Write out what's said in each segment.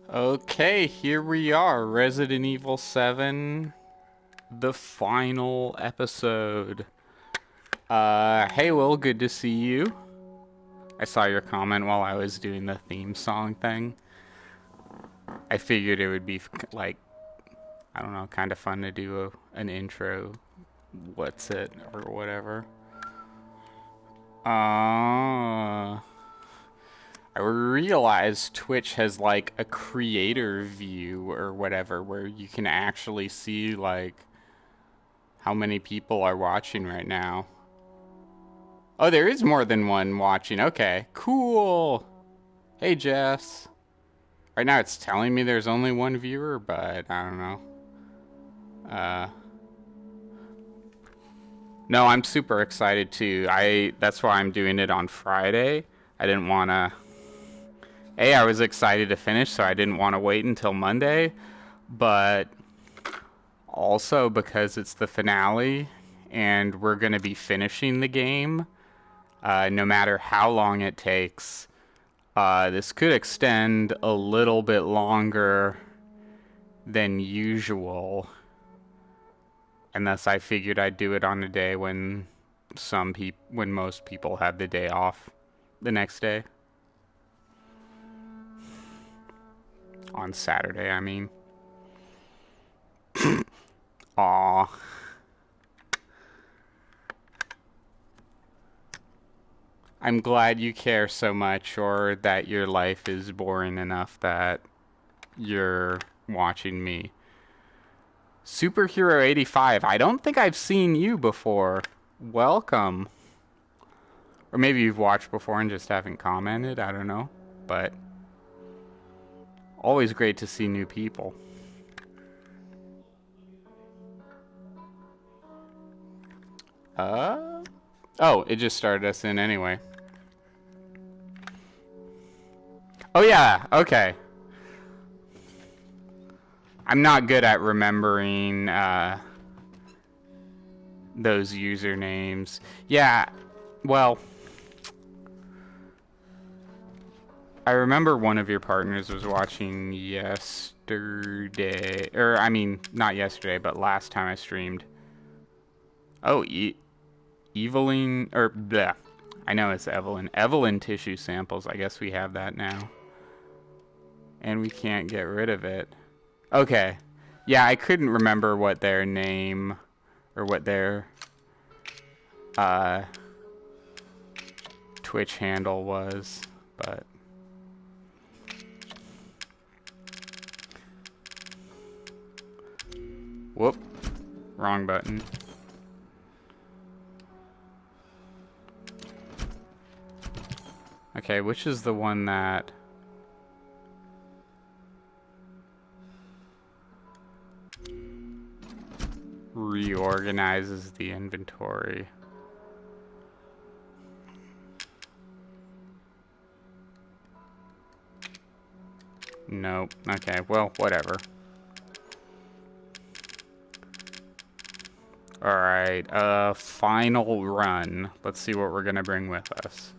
Okay, here we are, Resident Evil 7, the final episode. Hey Will, good to see you. I saw your comment while I was doing the theme song thing. I figured it would be like, I don't know, kind of fun to do an intro, what's it, or whatever. I realized Twitch has like a creator view or whatever where you can actually see like how many people are watching right now. Oh, there is more than one watching. Okay, cool. Hey, Jess. Right now it's telling me there's only one viewer, but I don't know. No, I'm super excited too. That's why I'm doing it on Friday. I didn't want to I was excited to finish, so I didn't want to wait until Monday, but also because it's the finale and we're going to be finishing the game no matter how long it takes. This could extend a little bit longer than usual. And thus I figured I'd do it on a day when when most people have the day off the next day. On Saturday, I mean. Aw. I'm glad you care so much, or that your life is boring enough that you're watching me. Superhero 85. I don't think I've seen you before. Welcome. Or maybe you've watched before and just haven't commented. I don't know. But always great to see new people. Oh, it just started us in anyway. Oh yeah, okay. I'm not good at remembering those usernames. Yeah, well, I remember one of your partners was watching yesterday. Or, I mean, not yesterday, but last time I streamed. Oh, Evelyn, or bleh. I know it's Evelyn. Evelyn tissue samples. I guess we have that now. And we can't get rid of it. Okay. Yeah, I couldn't remember what their name or what their Twitch handle was, but whoop. Wrong button. Okay, which is the one that reorganizes the inventory? Nope. Okay, well, whatever. Alright, final run. Let's see what we're gonna bring with us.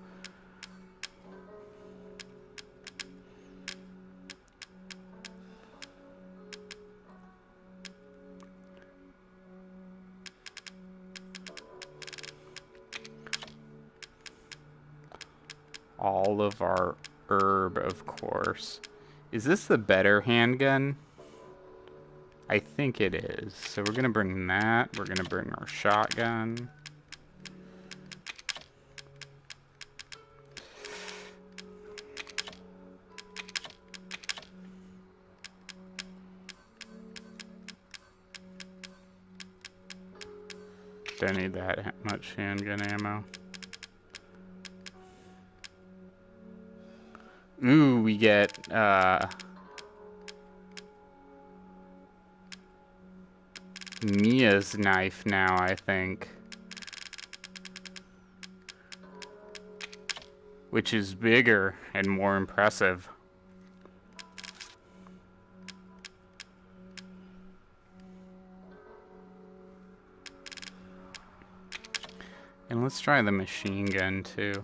All of our herb, of course. Is this the better handgun? I think it is. So we're gonna bring that. We're gonna bring our shotgun. Don't need that much handgun ammo. Ooh, we get, Mia's knife now, I think. Which is bigger and more impressive. And let's try the machine gun, too.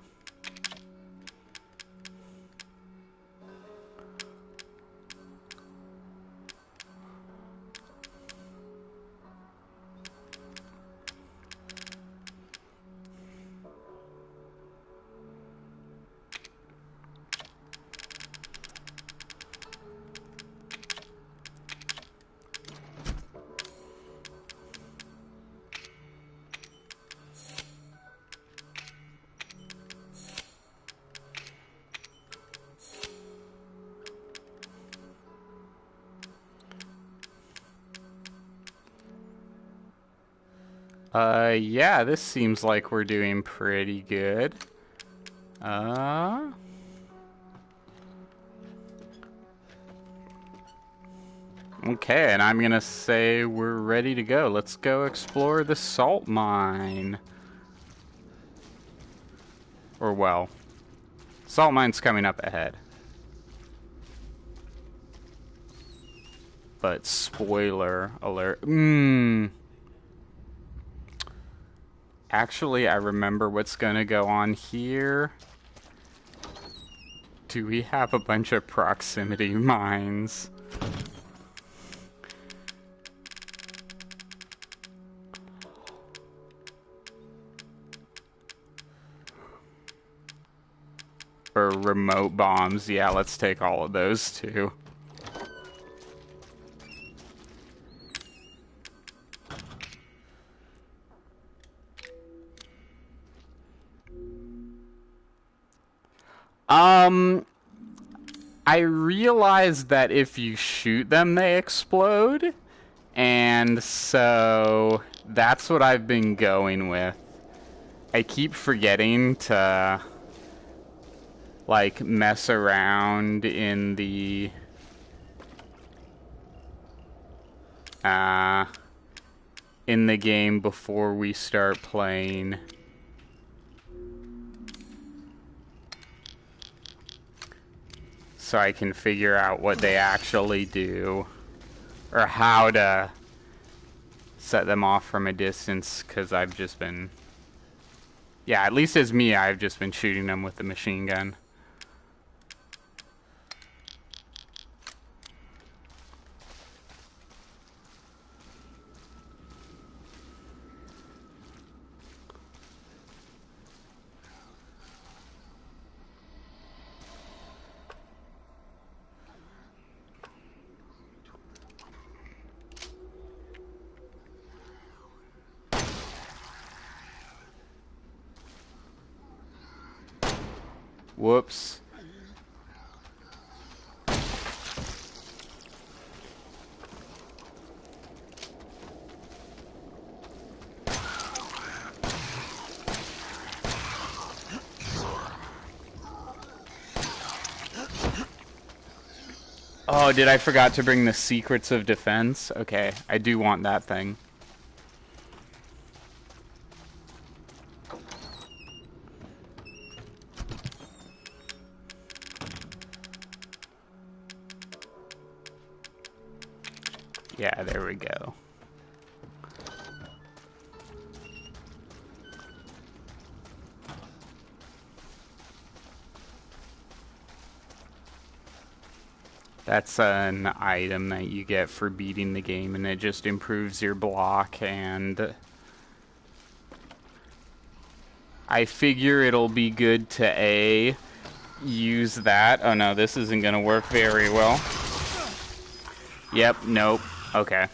Yeah, this seems like we're doing pretty good. Okay, and I'm gonna say we're ready to go. Let's go explore the salt mine. Or, well, salt mine's coming up ahead. But spoiler alert. Actually, I remember what's gonna go on here. Do we have a bunch of proximity mines? Or remote bombs? Yeah, let's take all of those too. I realized that if you shoot them, they explode. And so that's what I've been going with. I keep forgetting to, like, mess around in the game before we start playing. So I can figure out what they actually do. Or how to set them off from a distance, because I've just been... Yeah, at least as me, I've just been shooting them with the machine gun. Whoops. Oh, did I forgot to bring the Secrets of Defense? Okay, I do want that thing. Yeah, there we go. That's an item that you get for beating the game, and it just improves your block, and I figure it'll be good to use that. Oh no, this isn't gonna work very well. Yep, nope. Okay.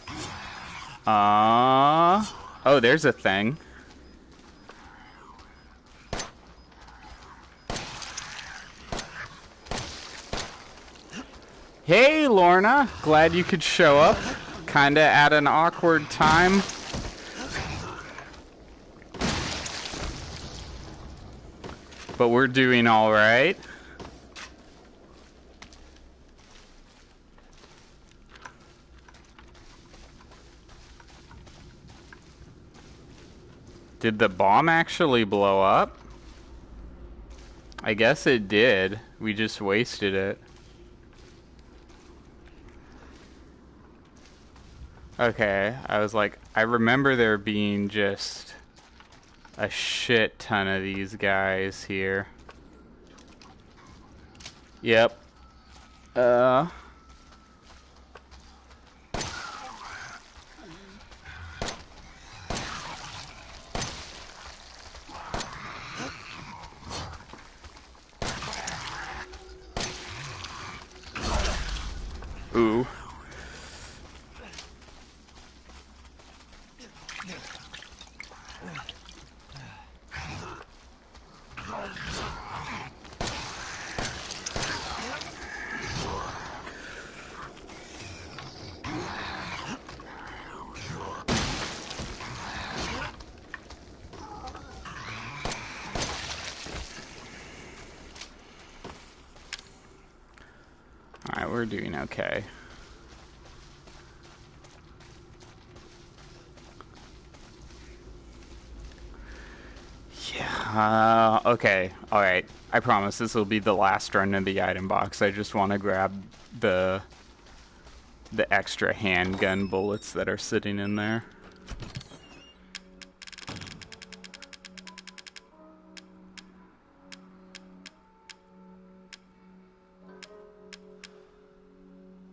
Oh, there's a thing. Hey, Lorna. Glad you could show up. Kinda at an awkward time. But we're doing alright. Did the bomb actually blow up? I guess it did. We just wasted it. Okay, I was like, I remember there being just a shit ton of these guys here. Yep. Ooh. we're doing okay. Yeah, okay, alright. I promise this will be the last run in the item box. I just want to grab the extra handgun bullets that are sitting in there.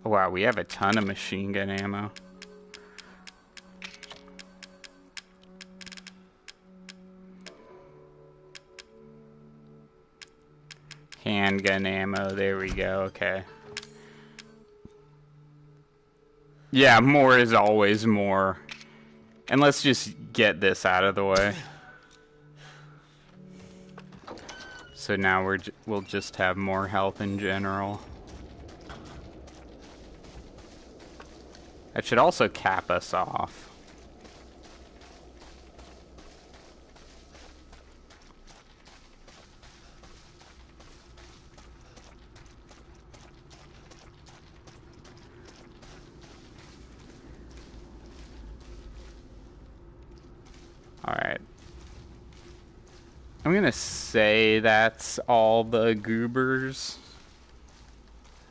Wow, we have a ton of machine gun ammo. Handgun ammo, there we go, okay. Yeah, more is always more. And let's just get this out of the way. So now we'll just have more health in general. That should also cap us off. Alright. I'm gonna say that's all the goobers.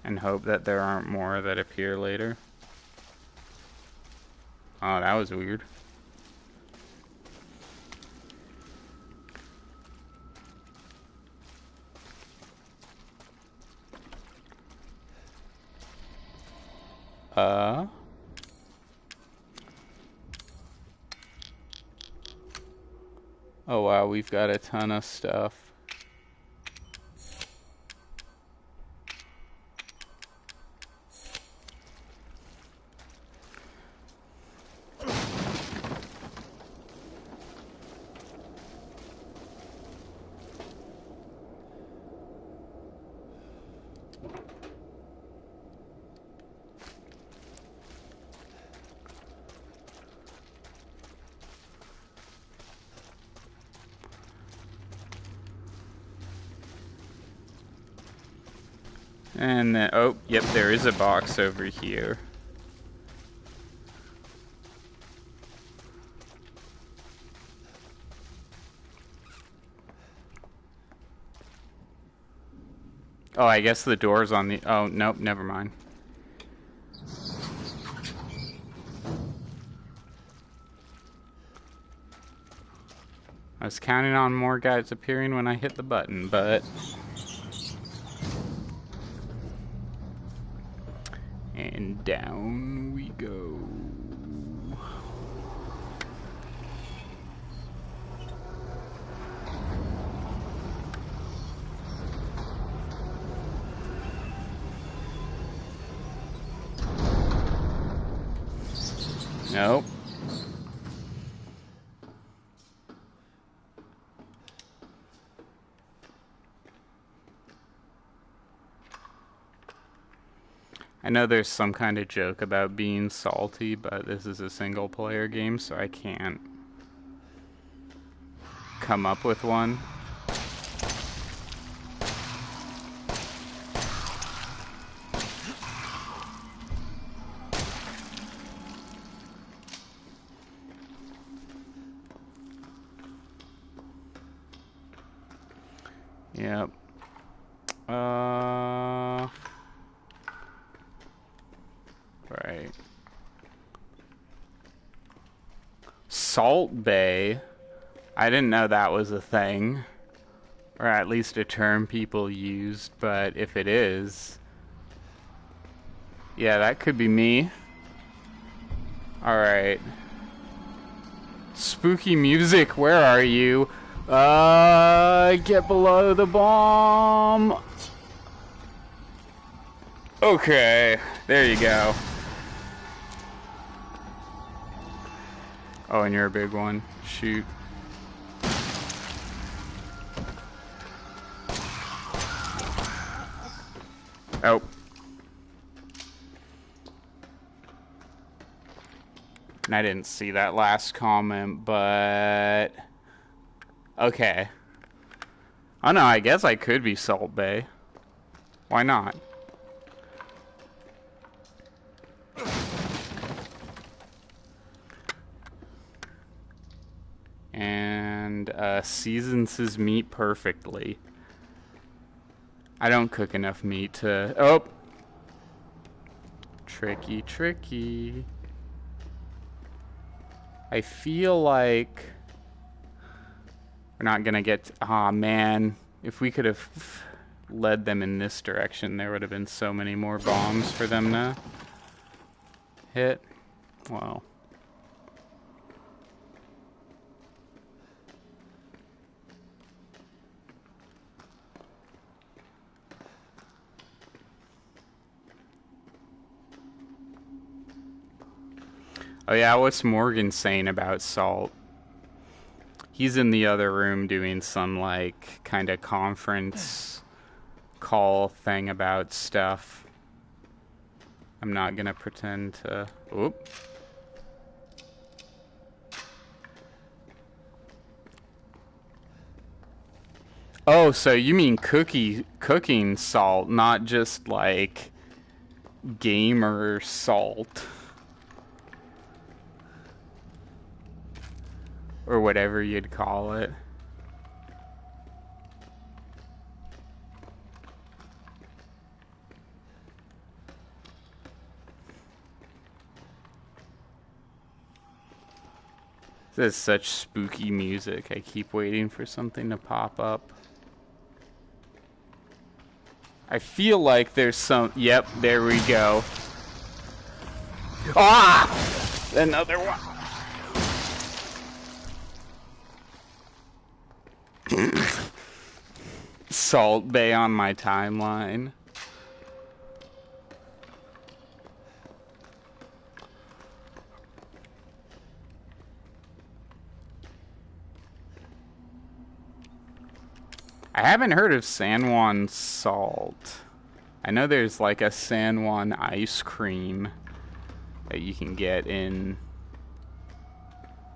And hope that there aren't more that appear later. Oh, that was weird. Oh wow, we've got a ton of stuff. And then, oh, yep, there is a box over here. Oh, I guess the door's on the... Oh, nope, never mind. I was counting on more guys appearing when I hit the button, but... And down we go. Nope. I know there's some kind of joke about being salty, but this is a single player game, so I can't come up with one. Yep. Right. Salt Bay. I didn't know that was a thing. Or at least a term people used, but if it is... Yeah, that could be me. Alright. Spooky music, where are you? Get below the bomb. Okay, there you go. Oh, and you're a big one. Shoot. Oh. And I didn't see that last comment, but... Okay. Oh no, I guess I could be Salt Bay. Why not? seasons his meat perfectly. I don't cook enough meat to... Oh! Tricky, tricky. I feel like we're not gonna get... Aw, man. If we could have led them in this direction, there would have been so many more bombs for them to hit. Wow. Oh yeah, what's Morgan saying about salt? He's in the other room doing some, like, kind of conference call thing about stuff. I'm not gonna pretend to... Oop. Oh, so you mean cooking salt, not just, like, gamer salt. Or whatever you'd call it. This is such spooky music. I keep waiting for something to pop up. I feel like there's some... Yep, there we go. Ah! Another one. Salt Bay on my timeline. I haven't heard of San Juan salt. I know there's like a San Juan ice cream that you can get in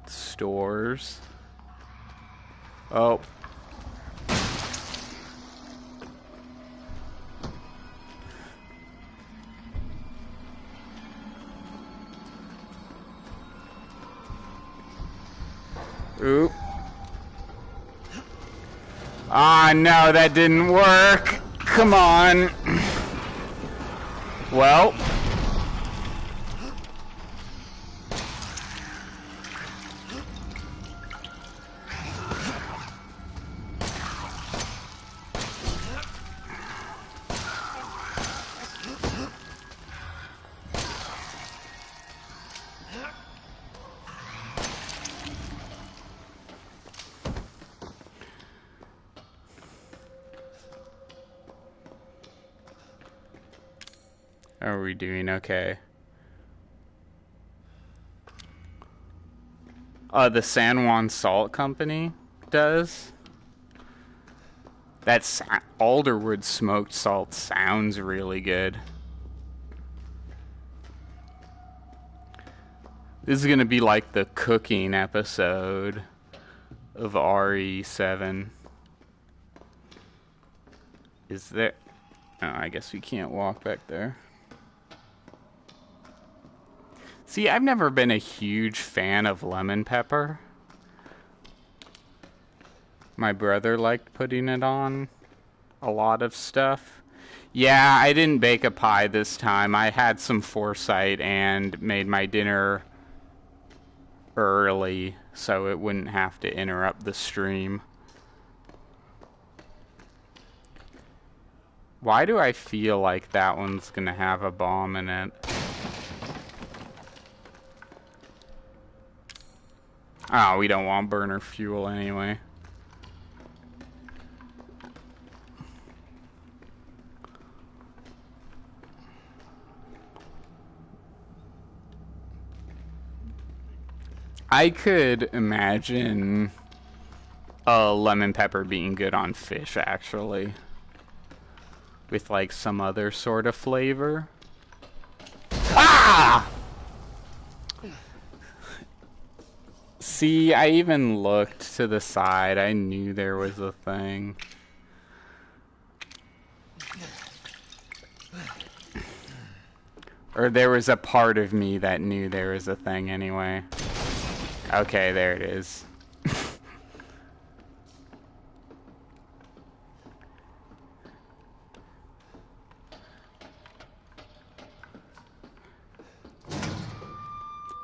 stores. Oh. Oop. Ah, no, that didn't work. Come on. Well. Are we doing okay? The San Juan Salt Company does. That Alderwood smoked salt sounds really good. This is gonna be like the cooking episode of RE7. Is there... Oh, I guess we can't walk back there. See, I've never been a huge fan of lemon pepper. My brother liked putting it on a lot of stuff. Yeah, I didn't bake a pie this time. I had some foresight and made my dinner early so it wouldn't have to interrupt the stream. Why do I feel like that one's gonna have a bomb in it? Oh, we don't want burner fuel anyway. I could imagine a lemon pepper being good on fish, actually. With, like, some other sort of flavor. Ah! See, I even looked to the side. I knew there was a thing. Or there was a part of me that knew there was a thing anyway. Okay, there it is.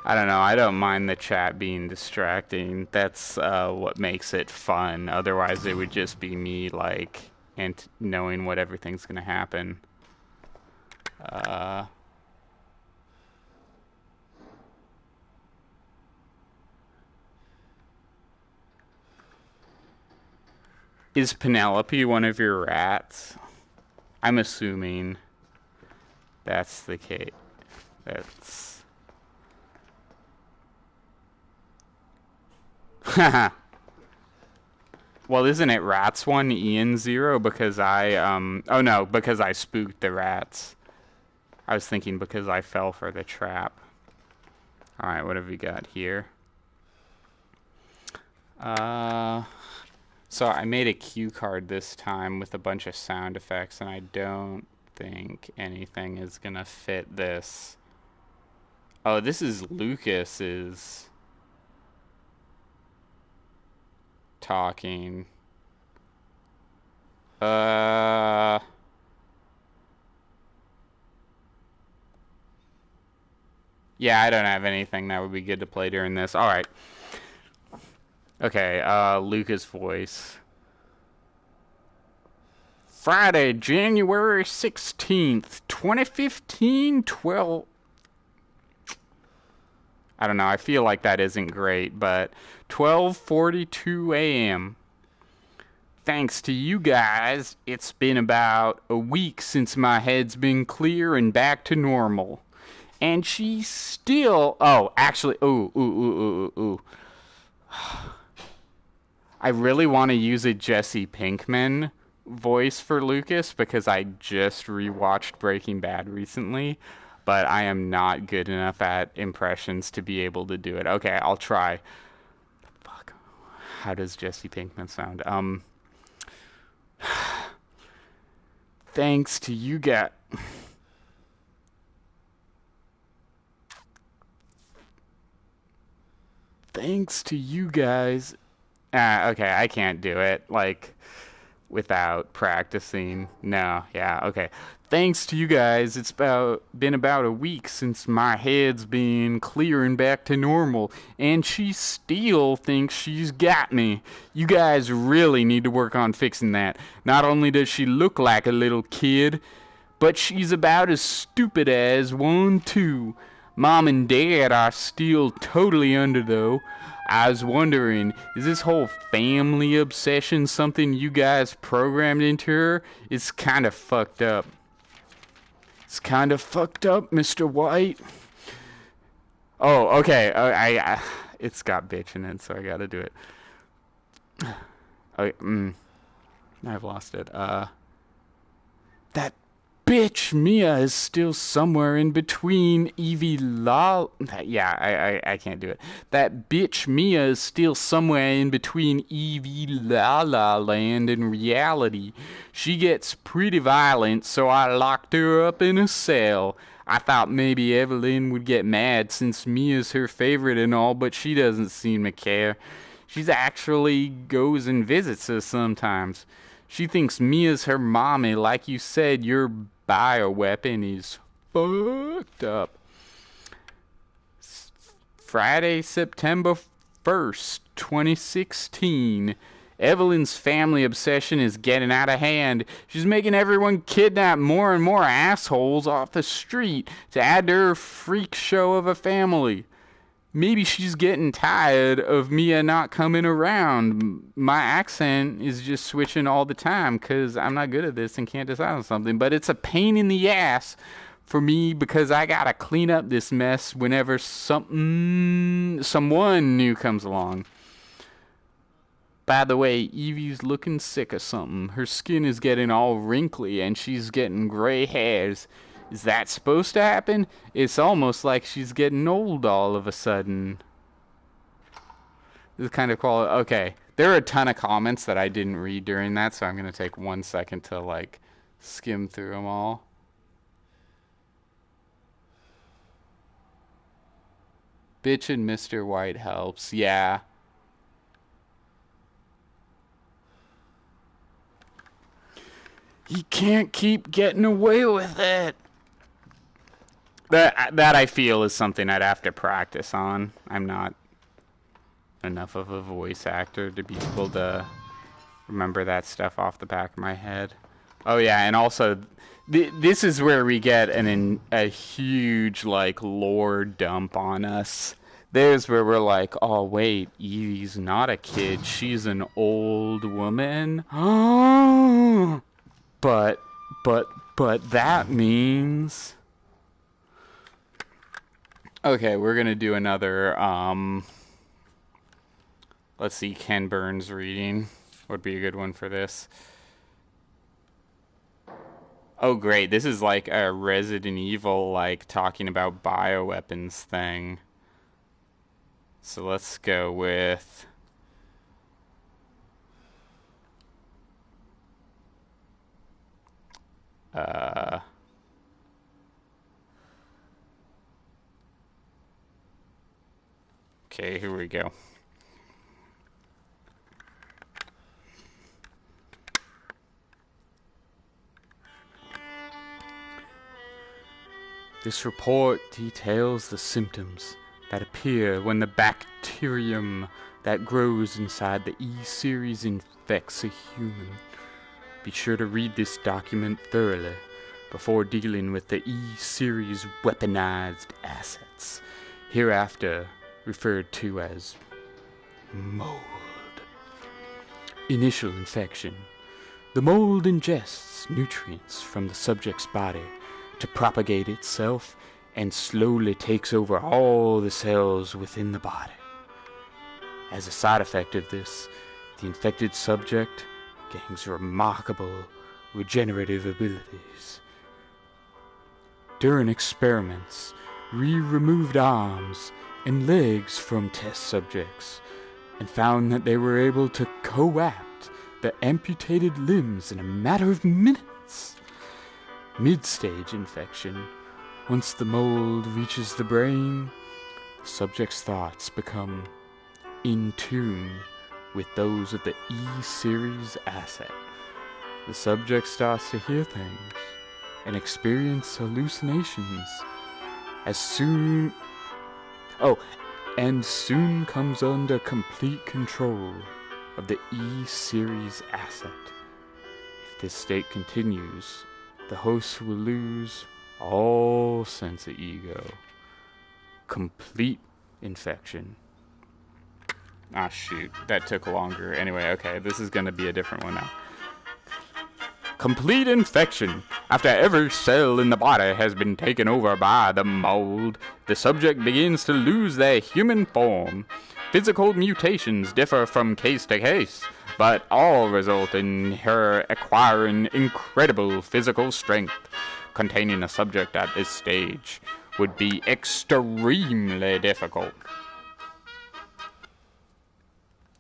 I don't know. I don't mind the chat being distracting. That's what makes it fun. Otherwise, it would just be me like and knowing what everything's gonna happen. Uh, is Penelope one of your rats? I'm assuming that's the case. That's. Well, isn't it rats 1, Ian 0? Because oh no, because I spooked the rats. I was thinking because I fell for the trap. Alright, what have we got here? So I made a cue card this time with a bunch of sound effects, and I don't think anything is gonna fit this. Oh, this is Lucas's talking. Yeah, I don't have anything that would be good to play during this. Alright. Okay, Lucas' voice. Friday, January 16th, 2015, 12... I don't know, I feel like that isn't great, but 12:42 a.m. Thanks to you guys, it's been about a week since my head's been clear and back to normal. And she's still... Oh, actually... Ooh. I really want to use a Jesse Pinkman voice for Lucas because I just rewatched Breaking Bad recently, but I am not good enough at impressions to be able to do it. Okay, I'll try. Fuck. How does Jesse Pinkman sound? Thanks to you guys. Thanks to you guys. Okay, I can't do it, like, without practicing. No, yeah, okay. Thanks to you guys, it's been about a week since my head's been clear and back to normal, and she still thinks she's got me. You guys really need to work on fixing that. Not only does she look like a little kid, but she's about as stupid as one, too. Mom and Dad are still totally under, though. I was wondering, is this whole family obsession something you guys programmed into her? It's kind of fucked up. It's kind of fucked up, Mr. White. Oh, okay. It's got bitch in it, so I gotta do it. Okay, I've lost it. That bitch Mia is still somewhere in between Evie La... Yeah, I can't do it. That bitch Mia is still somewhere in between Evie La La Land and reality. She gets pretty violent, so I locked her up in a cell. I thought maybe Evelyn would get mad since Mia's her favorite and all, but she doesn't seem to care. She's actually goes and visits us sometimes. She thinks Mia's her mommy. Like you said, your bioweapon is fucked up. Friday, September 1st, 2016. Evelyn's family obsession is getting out of hand. She's making everyone kidnap more and more assholes off the street to add to her freak show of a family. Maybe she's getting tired of Mia not coming around. My accent is just switching all the time because I'm not good at this and can't decide on something. But it's a pain in the ass for me because I gotta clean up this mess whenever someone new comes along. By the way, Evie's looking sick or something. Her skin is getting all wrinkly and she's getting gray hairs. Is that supposed to happen? It's almost like she's getting old all of a sudden. This is kind of quality. Okay, there are a ton of comments that I didn't read during that, so I'm going to take 1 second to, like, skim through them all. Bitch and Mr. White helps. Yeah. He can't keep getting away with it. That I feel is something I'd have to practice on. I'm not enough of a voice actor to be able to remember that stuff off the back of my head. Oh yeah, and also this is where we get a huge like lore dump on us. There's where we're like, oh wait, Evie's not a kid, she's an old woman. but but that means, okay, we're gonna do another let's see, Ken Burns reading would be a good one for this. Oh great, this is like a Resident Evil like talking about bioweapons thing. So let's go with okay, here we go. This report details the symptoms that appear when the bacterium that grows inside the E-series infects a human. Be sure to read this document thoroughly before dealing with the E-series weaponized assets, hereafter referred to as mold. Initial infection. The mold ingests nutrients from the subject's body to propagate itself and slowly takes over all the cells within the body. As a side effect of this, the infected subject gains remarkable regenerative abilities. During experiments, we removed arms and legs from test subjects and found that they were able to coapt the amputated limbs in a matter of minutes. Mid-stage infection. Once the mold reaches the brain, the subject's thoughts become in tune with those of the E-series asset. The subject starts to hear things and experience hallucinations soon comes under complete control of the E-series asset. If this state continues, the host will lose all sense of ego. Complete infection. Ah, shoot. That took longer. Anyway, okay, this is gonna be a different one now. Complete infection. After every cell in the body has been taken over by the mold, the subject begins to lose their human form. Physical mutations differ from case to case, but all result in her acquiring incredible physical strength. Containing a subject at this stage would be extremely difficult.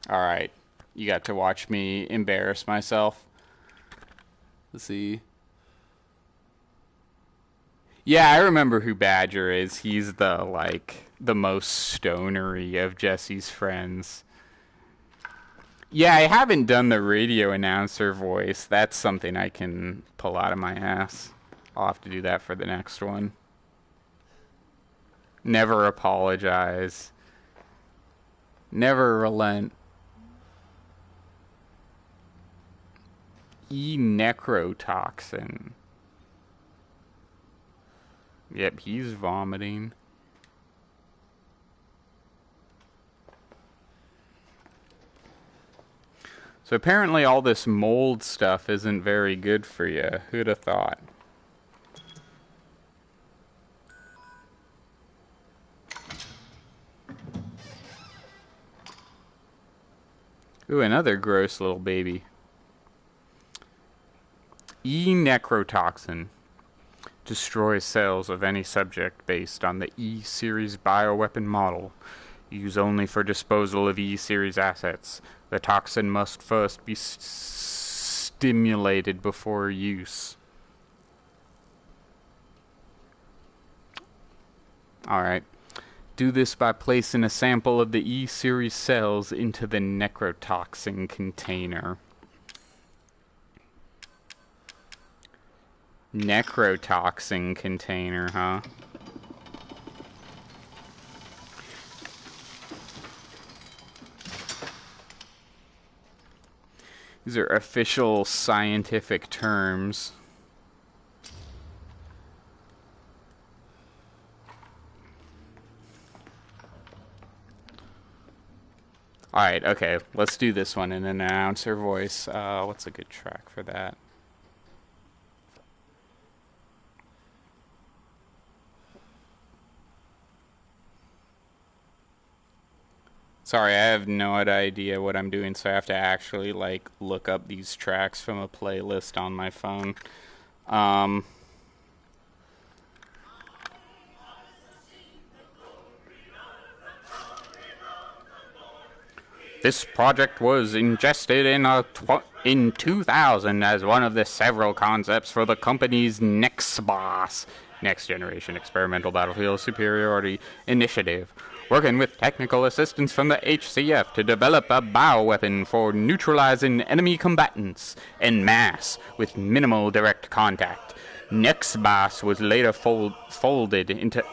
Alright, you got to watch me embarrass myself. Let's see. Yeah, I remember who Badger is. He's the most stonery of Jesse's friends. Yeah, I haven't done the radio announcer voice. That's something I can pull out of my ass. I'll have to do that for the next one. Never apologize. Never relent. Necrotoxin. Yep, he's vomiting. So apparently all this mold stuff isn't very good for you. Who'd have thought? Ooh, another gross little baby. Necrotoxin. Destroys cells of any subject based on the E-series bioweapon model. Used only for disposal of E-series assets. The toxin must first be stimulated before use. Alright. Do this by placing a sample of the E-series cells into the necrotoxin container. Necrotoxin container, huh? These are official scientific terms. Alright, okay, let's do this one in an announcer voice. What's a good track for that? Sorry, I have no idea what I'm doing, so I have to actually, like, look up these tracks from a playlist on my phone. This project was ingested in 2000 as one of the several concepts for the company's NEXBOSS, Next Generation Experimental Battlefield Superiority Initiative, working with technical assistance from the HCF to develop a bioweapon for neutralizing enemy combatants en masse with minimal direct contact. NEXBOSS was later folded into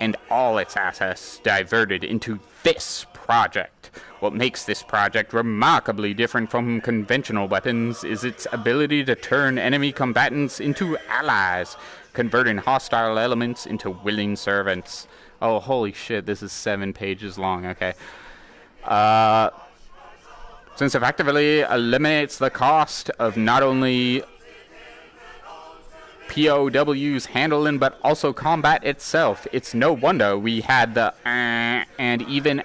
and all its assets diverted into this project. What makes this project remarkably different from conventional weapons is its ability to turn enemy combatants into allies, converting hostile elements into willing servants. Oh, holy shit, this is 7 pages long, okay. Since effectively eliminates the cost of not only POW's handling, but also combat itself. It's no wonder we had the and even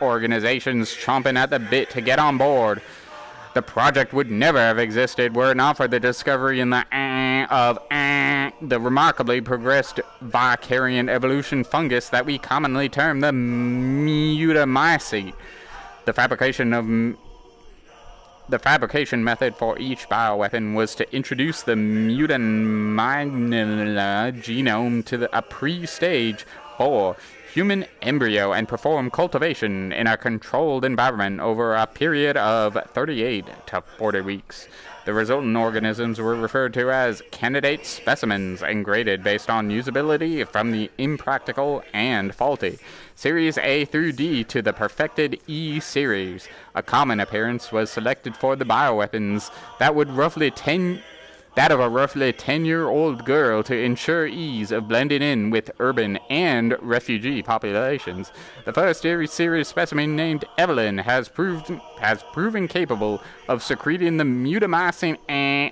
organizations chomping at the bit to get on board. The project would never have existed were it not for the discovery in the of the remarkably progressed Vicarian evolution fungus that we commonly term the mutamycete. The fabrication method for each bioweapon was to introduce the mutant genome to a pre-stage for human embryo and perform cultivation in a controlled environment over a period of 38 to 40 weeks. The resultant organisms were referred to as candidate specimens and graded based on usability from the impractical and faulty Series A through D to the perfected E series. A common appearance was selected for the bioweapons that of a roughly 10-year-old girl to ensure ease of blending in with urban and refugee populations. The first series specimen, named Evelyn, has proven capable of secreting the mutamycin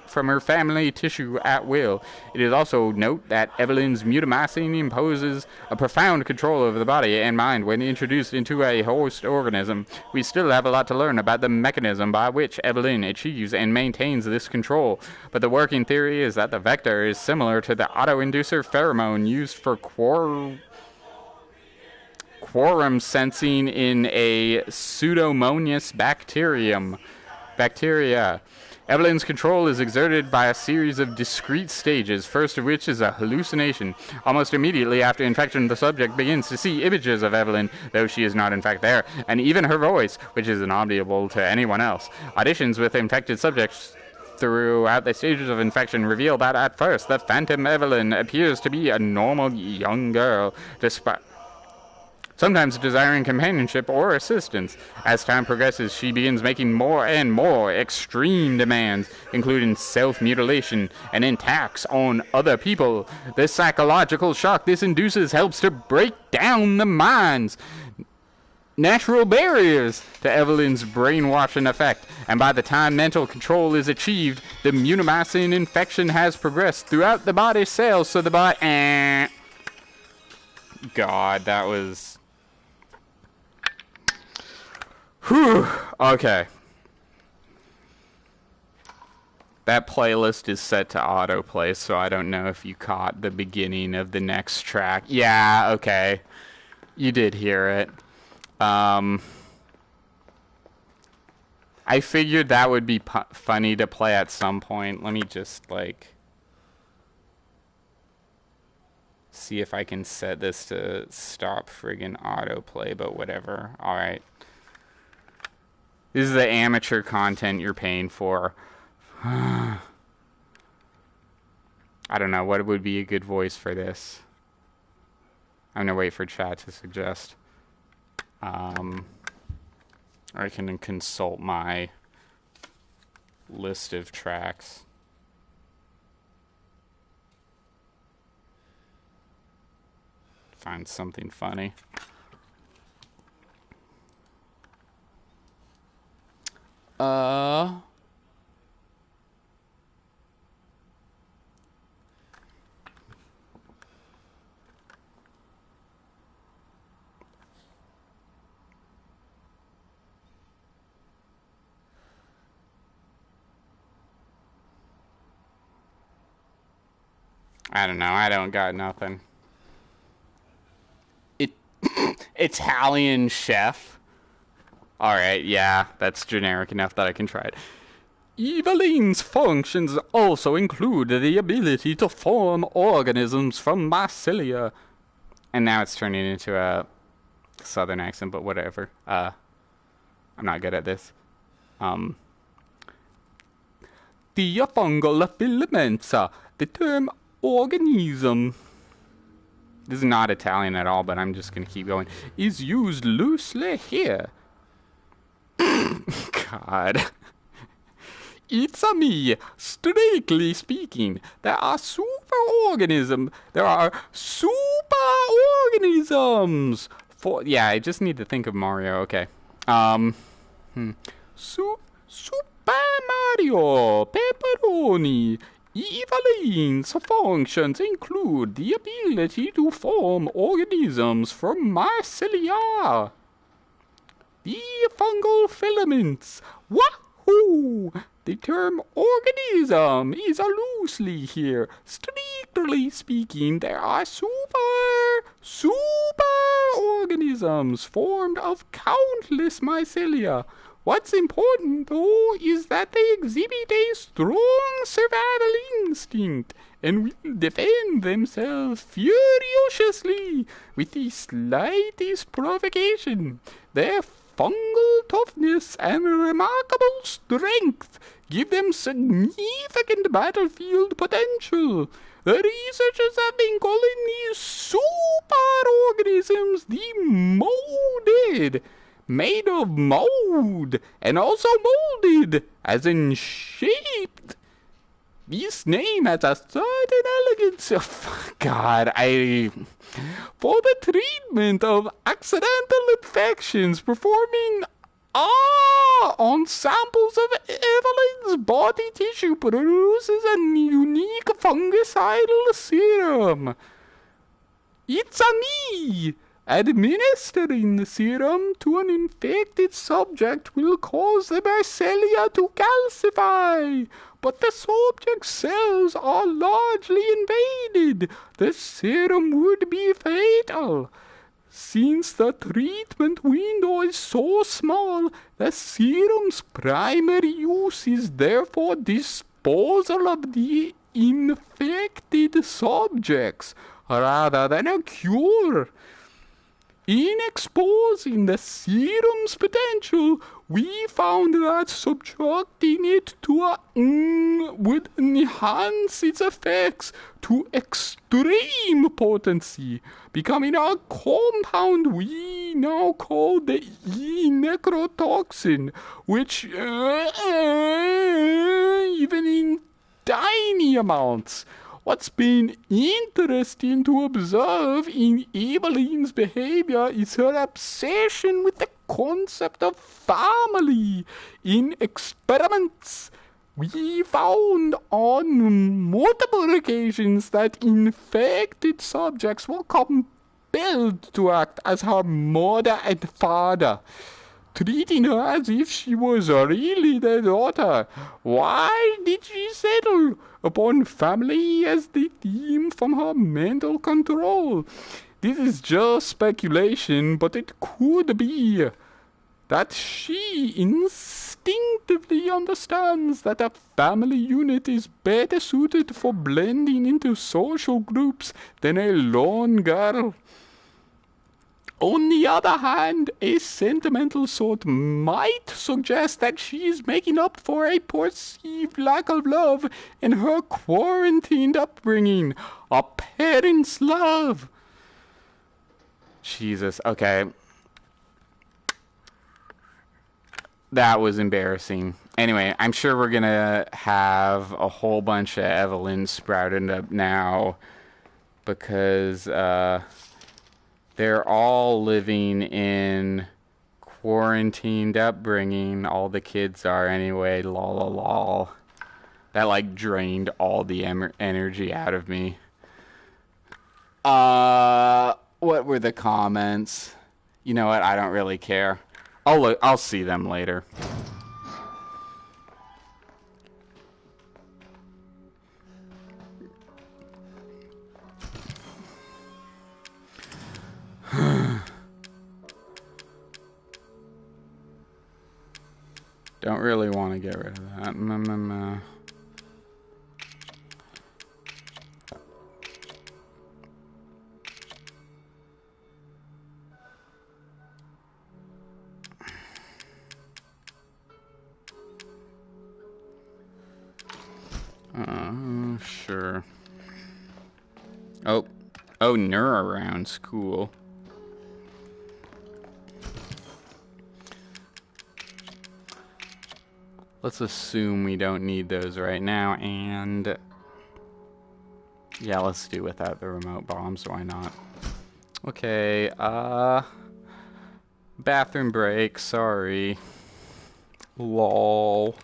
from her family tissue at will. It is also note that Evelyn's mutamycin imposes a profound control over the body and mind when introduced into a host organism. We still have a lot to learn about the mechanism by which Evelyn achieves and maintains this control, but the working theory is that the vector is similar to the autoinducer pheromone used for quorum sensing in a Pseudomonas bacteria. Evelyn's control is exerted by a series of discrete stages, first of which is a hallucination. Almost immediately after infection, the subject begins to see images of Evelyn, though she is not in fact there, and even her voice, which is inaudible to anyone else. Auditions with infected subjects throughout the stages of infection reveal that at first the phantom Evelyn appears to be a normal young girl, sometimes desiring companionship or assistance. As time progresses, she begins making more and more extreme demands, including self-mutilation and attacks on other people. The psychological shock this induces helps to break down the mind's natural barriers to Evelyn's brainwashing effect, and by the time mental control is achieved, the mutamycin infection has progressed throughout the body cells, so the body... God, that was... Whew. Okay. That playlist is set to autoplay, so I don't know if you caught the beginning of the next track. Yeah, okay. You did hear it. I figured that would be funny to play at some point. Let me just, like, see if I can set this to stop friggin' autoplay, but whatever. Alright. This is the amateur content you're paying for. I don't know, what would be a good voice for this? I'm gonna wait for chat to suggest. Or I can consult my list of tracks. Find something funny. I don't know. I don't got nothing. Italian chef. Alright, yeah, that's generic enough that I can try it. Eveline's functions also include the ability to form organisms from mycelia. And now it's turning into a southern accent, but whatever. I'm not good at this. The fungal filaments, the term organism, this is not Italian at all, but I'm just going to keep going, is used loosely here. God. It's a me. Strictly speaking, there are superorganisms. Yeah, I just need to think of Mario. Okay. Super Mario Pepperoni. Eveline's functions include the ability to form organisms from mycelia. The fungal filaments. Wahoo! The term organism is loosely here. Strictly speaking, there are super organisms formed of countless mycelia. What's important, though, is that they exhibit a strong survival instinct and will defend themselves furiously with the slightest provocation. Their fungal toughness and remarkable strength give them significant battlefield potential. The researchers have been calling these superorganisms the molded, made of mold, and also molded, as in shaped. This name has a certain elegance of for the treatment of accidental infections, performing on samples of Evelyn's body tissue produces a unique fungicidal serum. It's a me. Administering the serum to an infected subject will cause the mycelia to calcify, but the subject's cells are largely invaded. The serum would be fatal. Since the treatment window is so small, the serum's primary use is therefore disposal of the infected subjects, rather than a cure. In exposing the serum's potential, we found that subjecting it to would enhance its effects to extreme potency, becoming a compound we now call the E-necrotoxin, which, even in tiny amounts, what's been interesting to observe in Eveline's behavior is her obsession with the concept of family. In experiments, we found on multiple occasions that infected subjects were compelled to act as her mother and father, treating her as if she was really their daughter. Why did she settle upon family as the theme from her mental control? This is just speculation, but it could be that she instinctively understands that a family unit is better suited for blending into social groups than a lone girl. On the other hand, a sentimental sort might suggest that she is making up for a perceived lack of love in her quarantined upbringing, a parent's love. Jesus, okay. That was embarrassing. Anyway, I'm sure we're gonna have a whole bunch of Evelyn sprouted up now because they're all living in quarantined upbringing. All the kids are anyway. Lol, lol, lol. That like drained all the energy out of me. What were the comments? You know what? I don't really care. I'll see them later. Don't really want to get rid of that. Sure. Oh, Nura rounds, cool. Let's assume we don't need those right now, and yeah, let's do without the remote bombs, why not? Okay, bathroom break, sorry. Lol.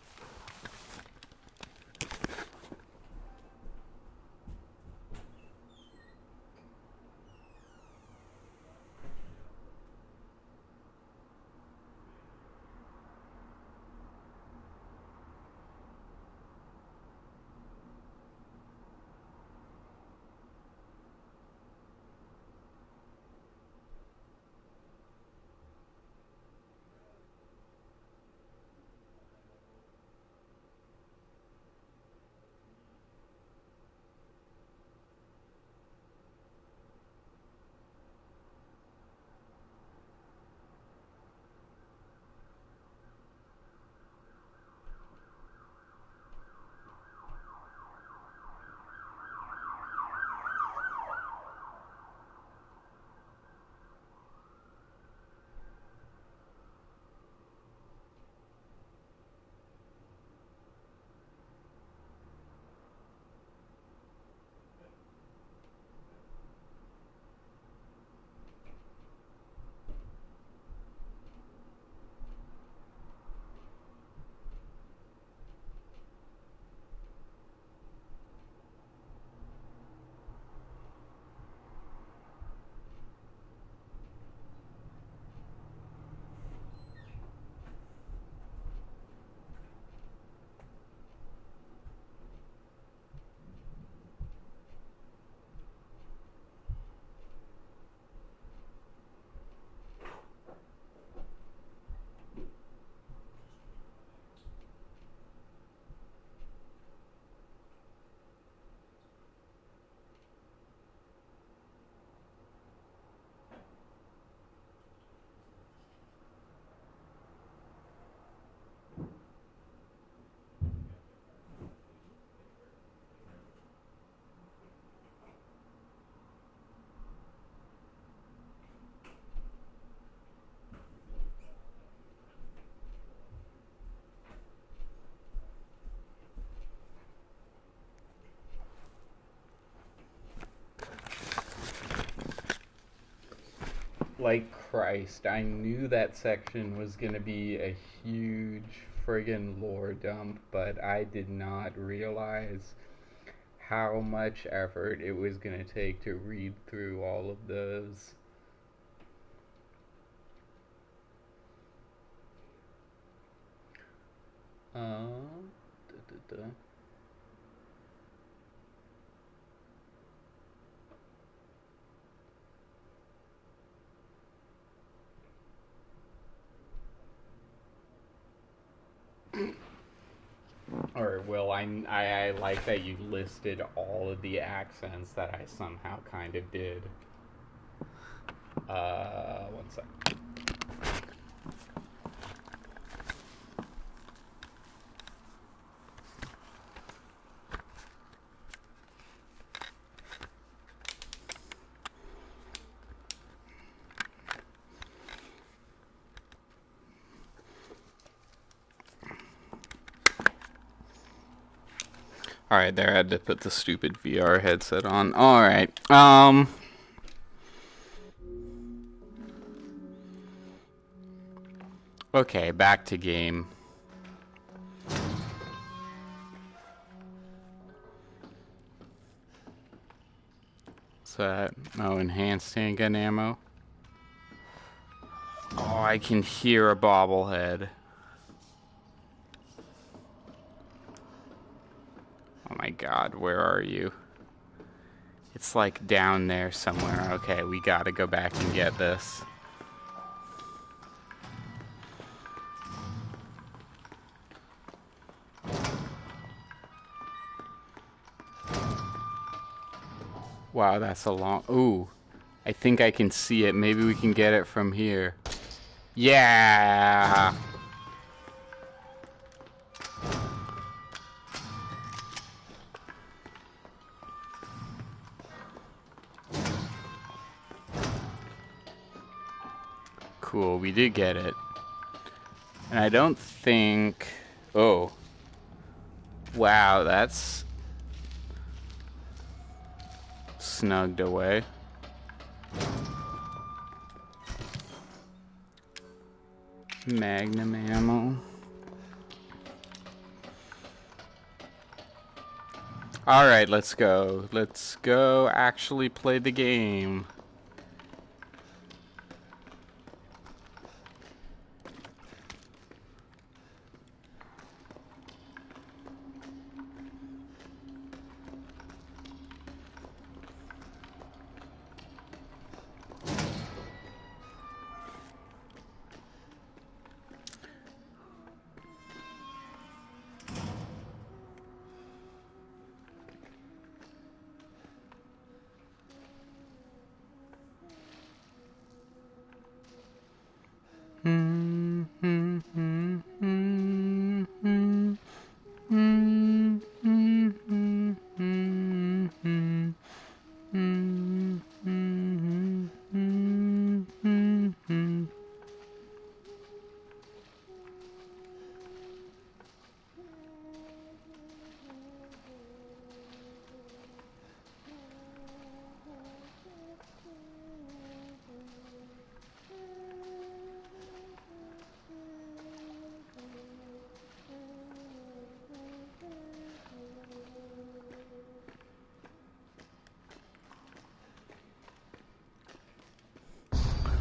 Like Christ, I knew that section was gonna be a huge friggin' lore dump, but I did not realize how much effort it was gonna take to read through all of those. Da, da, da. Or, well, I like that you listed all of the accents that I somehow kind of did. One sec. Alright, there, I had to put the stupid VR headset on. Alright, okay, back to game. What's that? Oh, enhanced handgun ammo. Oh, I can hear a bobblehead. Oh my god, where are you? It's like down there somewhere. Okay, we gotta go back and get this. Wow, that's a long... Ooh, I think I can see it. Maybe we can get it from here. Yeah! Cool, we did get it. And I don't think... Oh. Wow, that's... snugged away. Magnum ammo. Alright, let's go. Let's go actually play the game.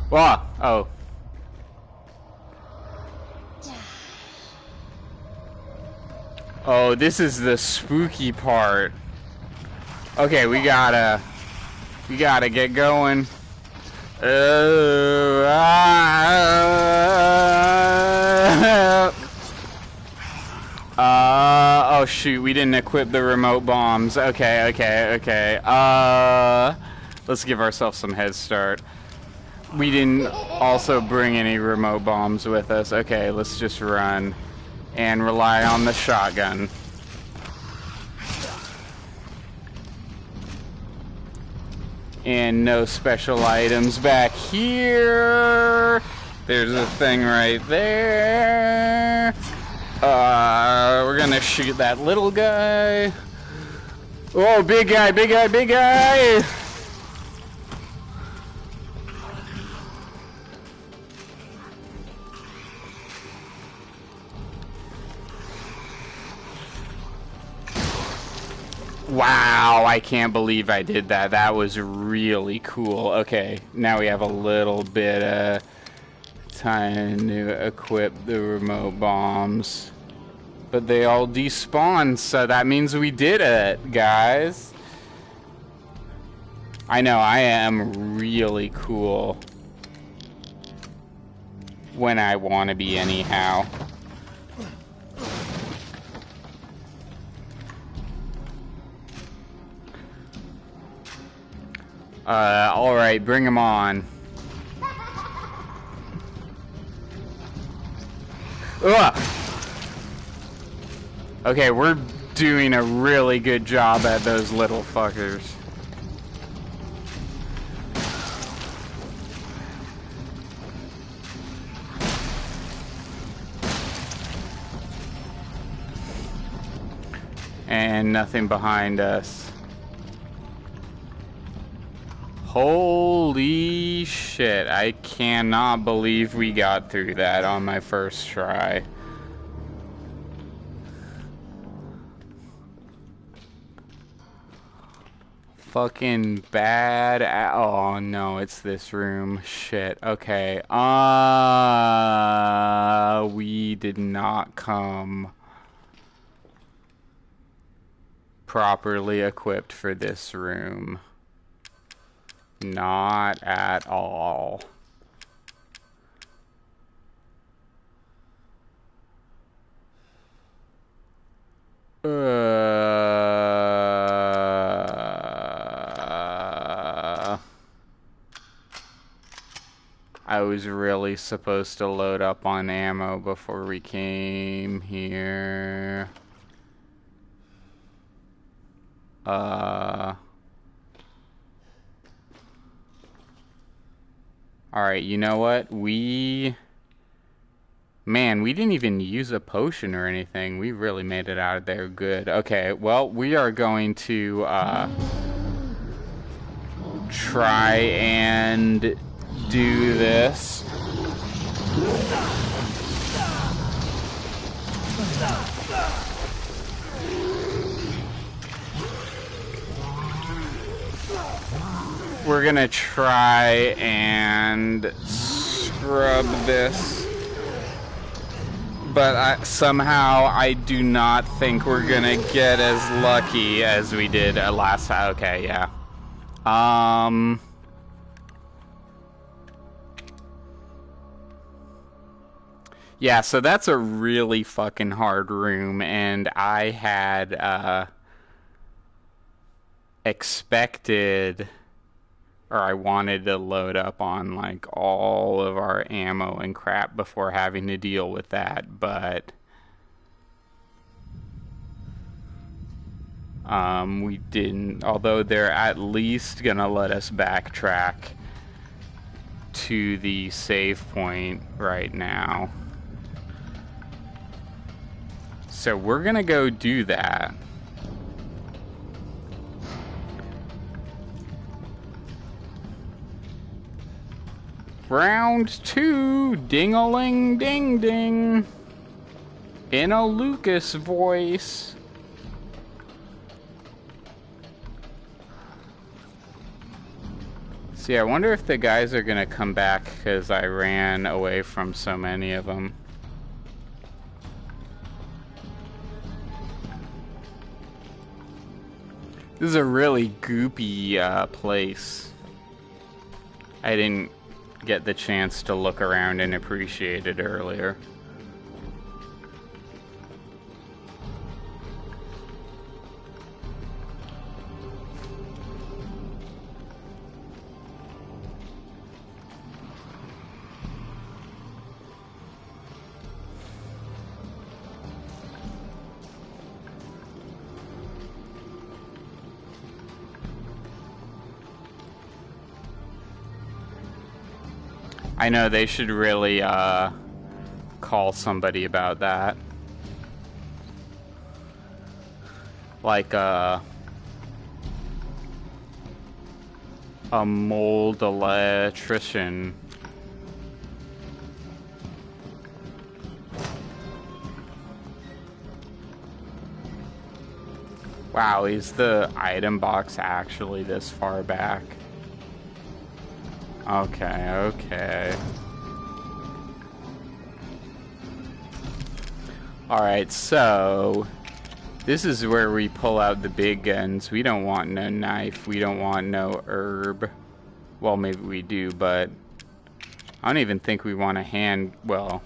Whoa! Oh. Oh, this is the spooky part. Okay, we gotta get going. Oh shoot, we didn't equip the remote bombs. Okay. Let's give ourselves some head start. We didn't also bring any remote bombs with us. Okay, let's just run and rely on the shotgun. And no special items back here. There's a thing right there. We're gonna shoot that little guy. Oh, big guy, big guy, big guy! Wow, I can't believe I did that. That was really cool. Okay, now we have a little bit of time to equip the remote bombs. But they all despawn, so that means we did it, guys. I know, I am really cool. When I want to be, anyhow. Alright, bring him on. Ugh! Okay, we're doing a really good job at those little fuckers. And nothing behind us. Holy shit, I cannot believe we got through that on my first try. Fucking bad. Oh no, it's this room. Shit. Okay. We did not come properly equipped for this room. Not at all. I was really supposed to load up on ammo before we came here. Alright, you know what? Man, we didn't even use a potion or anything. We really made it out of there good. Okay, well, we are going to, try and do this. We're gonna try and scrub this, but somehow I do not think we're gonna get as lucky as we did last time. Okay, yeah. Yeah, so that's a really fucking hard room, and I had expected, or I wanted to load up on like all of our ammo and crap before having to deal with that, but we didn't, although they're at least gonna let us backtrack to the save point right now. So we're gonna go do that. Round 2, ding-a-ling, ding-ding. In a Lucas voice. See, I wonder if the guys are gonna come back because I ran away from so many of them. This is a really goopy place. I didn't get the chance to look around and appreciate it earlier. I know they should really call somebody about that. Like a mold electrician. Wow, is the item box actually this far back? Okay, okay. Alright, so this is where we pull out the big guns. We don't want no knife. We don't want no herb. Well, maybe we do, but I don't even think we want a hand... Well...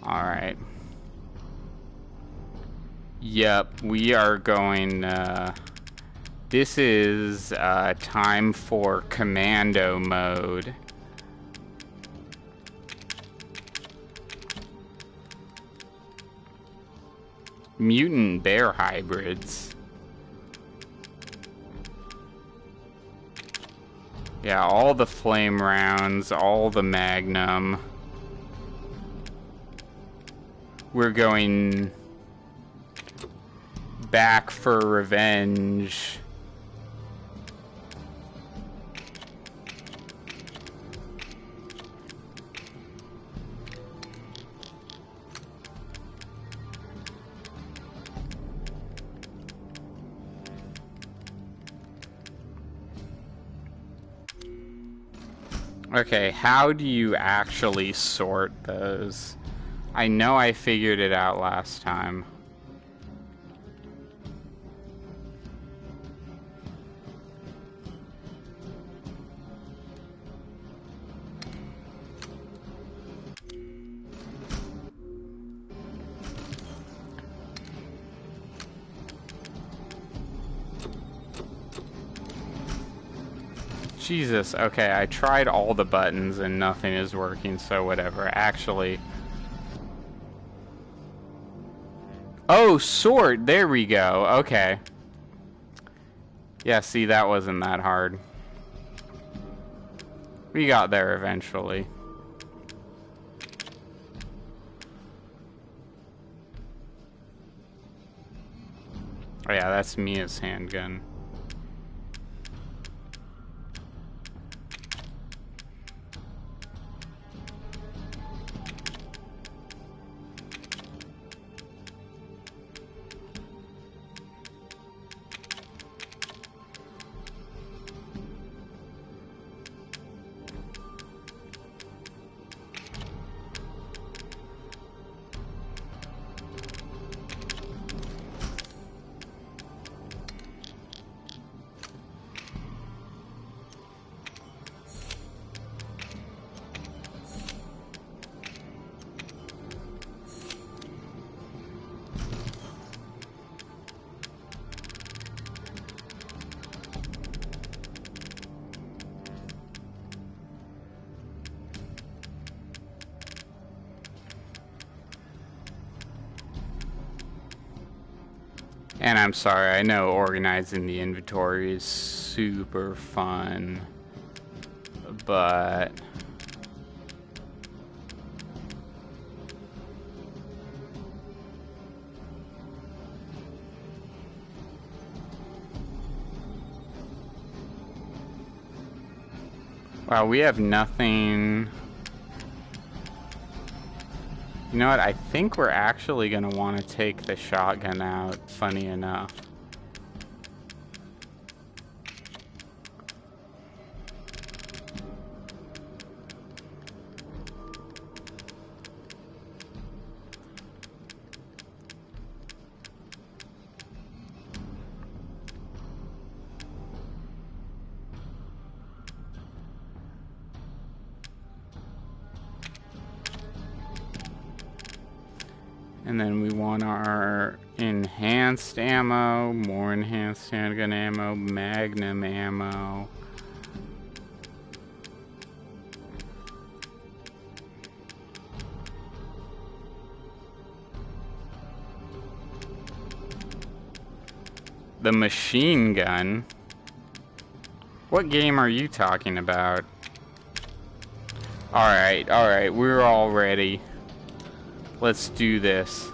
Alright. Yep, we are going... This is time for commando mode. Mutant bear hybrids. Yeah, all the flame rounds, all the magnum. We're going back for revenge. Okay, how do you actually sort those? I know I figured it out last time. Jesus, okay, I tried all the buttons and nothing is working, so whatever. Actually... Oh, sort! There we go, okay. Yeah, see, that wasn't that hard. We got there eventually. Oh yeah, that's Mia's handgun. And I'm sorry, I know organizing the inventory is super fun, but... Wow, we have nothing... You know what, I think we're actually going to want to take the shotgun out, funny enough. And then we want our enhanced ammo, more enhanced handgun ammo, magnum ammo. The machine gun? What game are you talking about? Alright, we're all ready. Let's do this.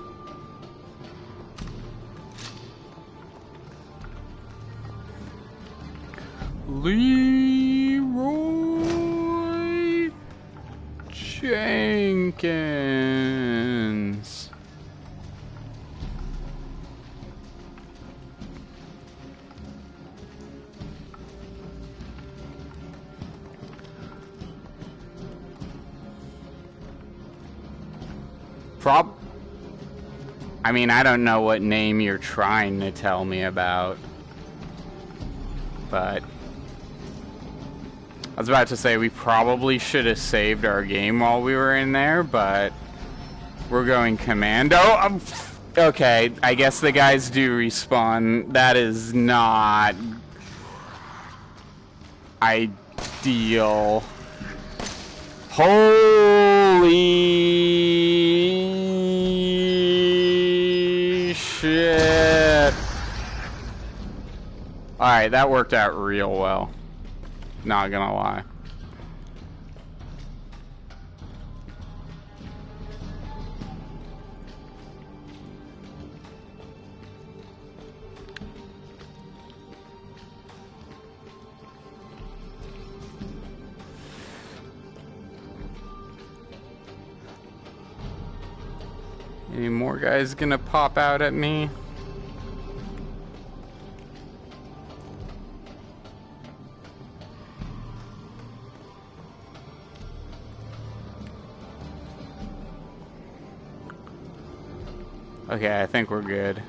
Leroy Jenkins. I mean, I don't know what name you're trying to tell me about, but I was about to say we probably should have saved our game while we were in there, but we're going commando. Okay, I guess the guys do respawn. That is not ideal. Holy shit. Alright, that worked out real well. Not gonna lie. Any more guys gonna pop out at me? Okay, I think we're good.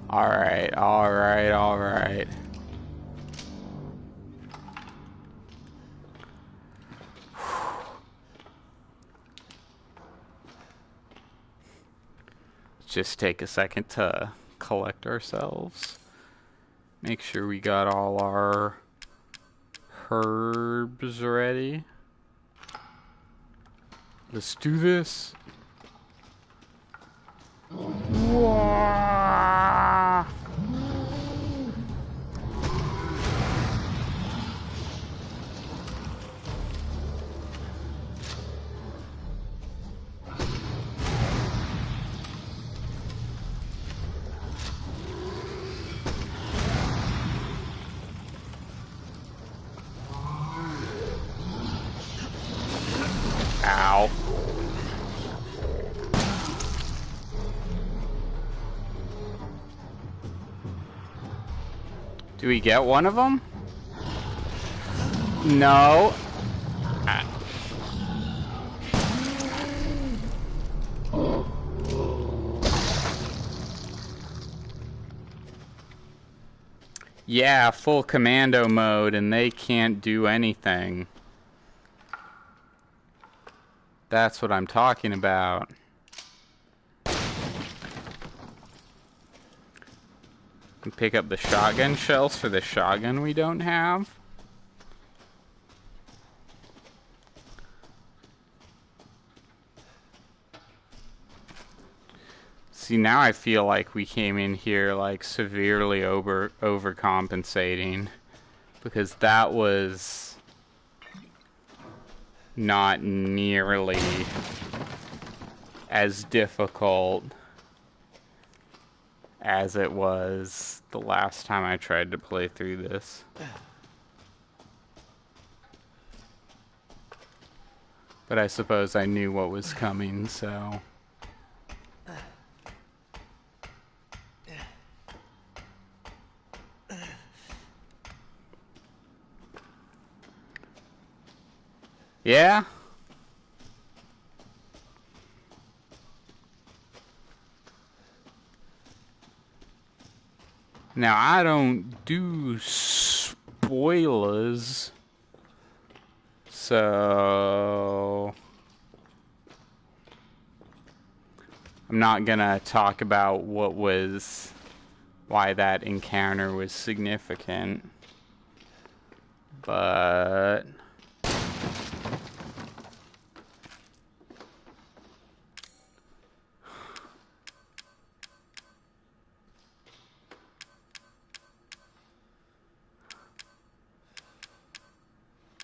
Alright, alright, alright. Just take a second to collect ourselves. Make sure we got all our herbs ready. Let's do this. Whoa. Ow. Do we get one of them? No. Yeah, full commando mode and they can't do anything. That's what I'm talking about. And pick up the shotgun shells for the shotgun we don't have. See, now I feel like we came in here like severely overcompensating, because that was not nearly as difficult as it was the last time I tried to play through this. But I suppose I knew what was coming, so... Yeah? Now, I don't do spoilers, so I'm not gonna talk about why that encounter was significant, but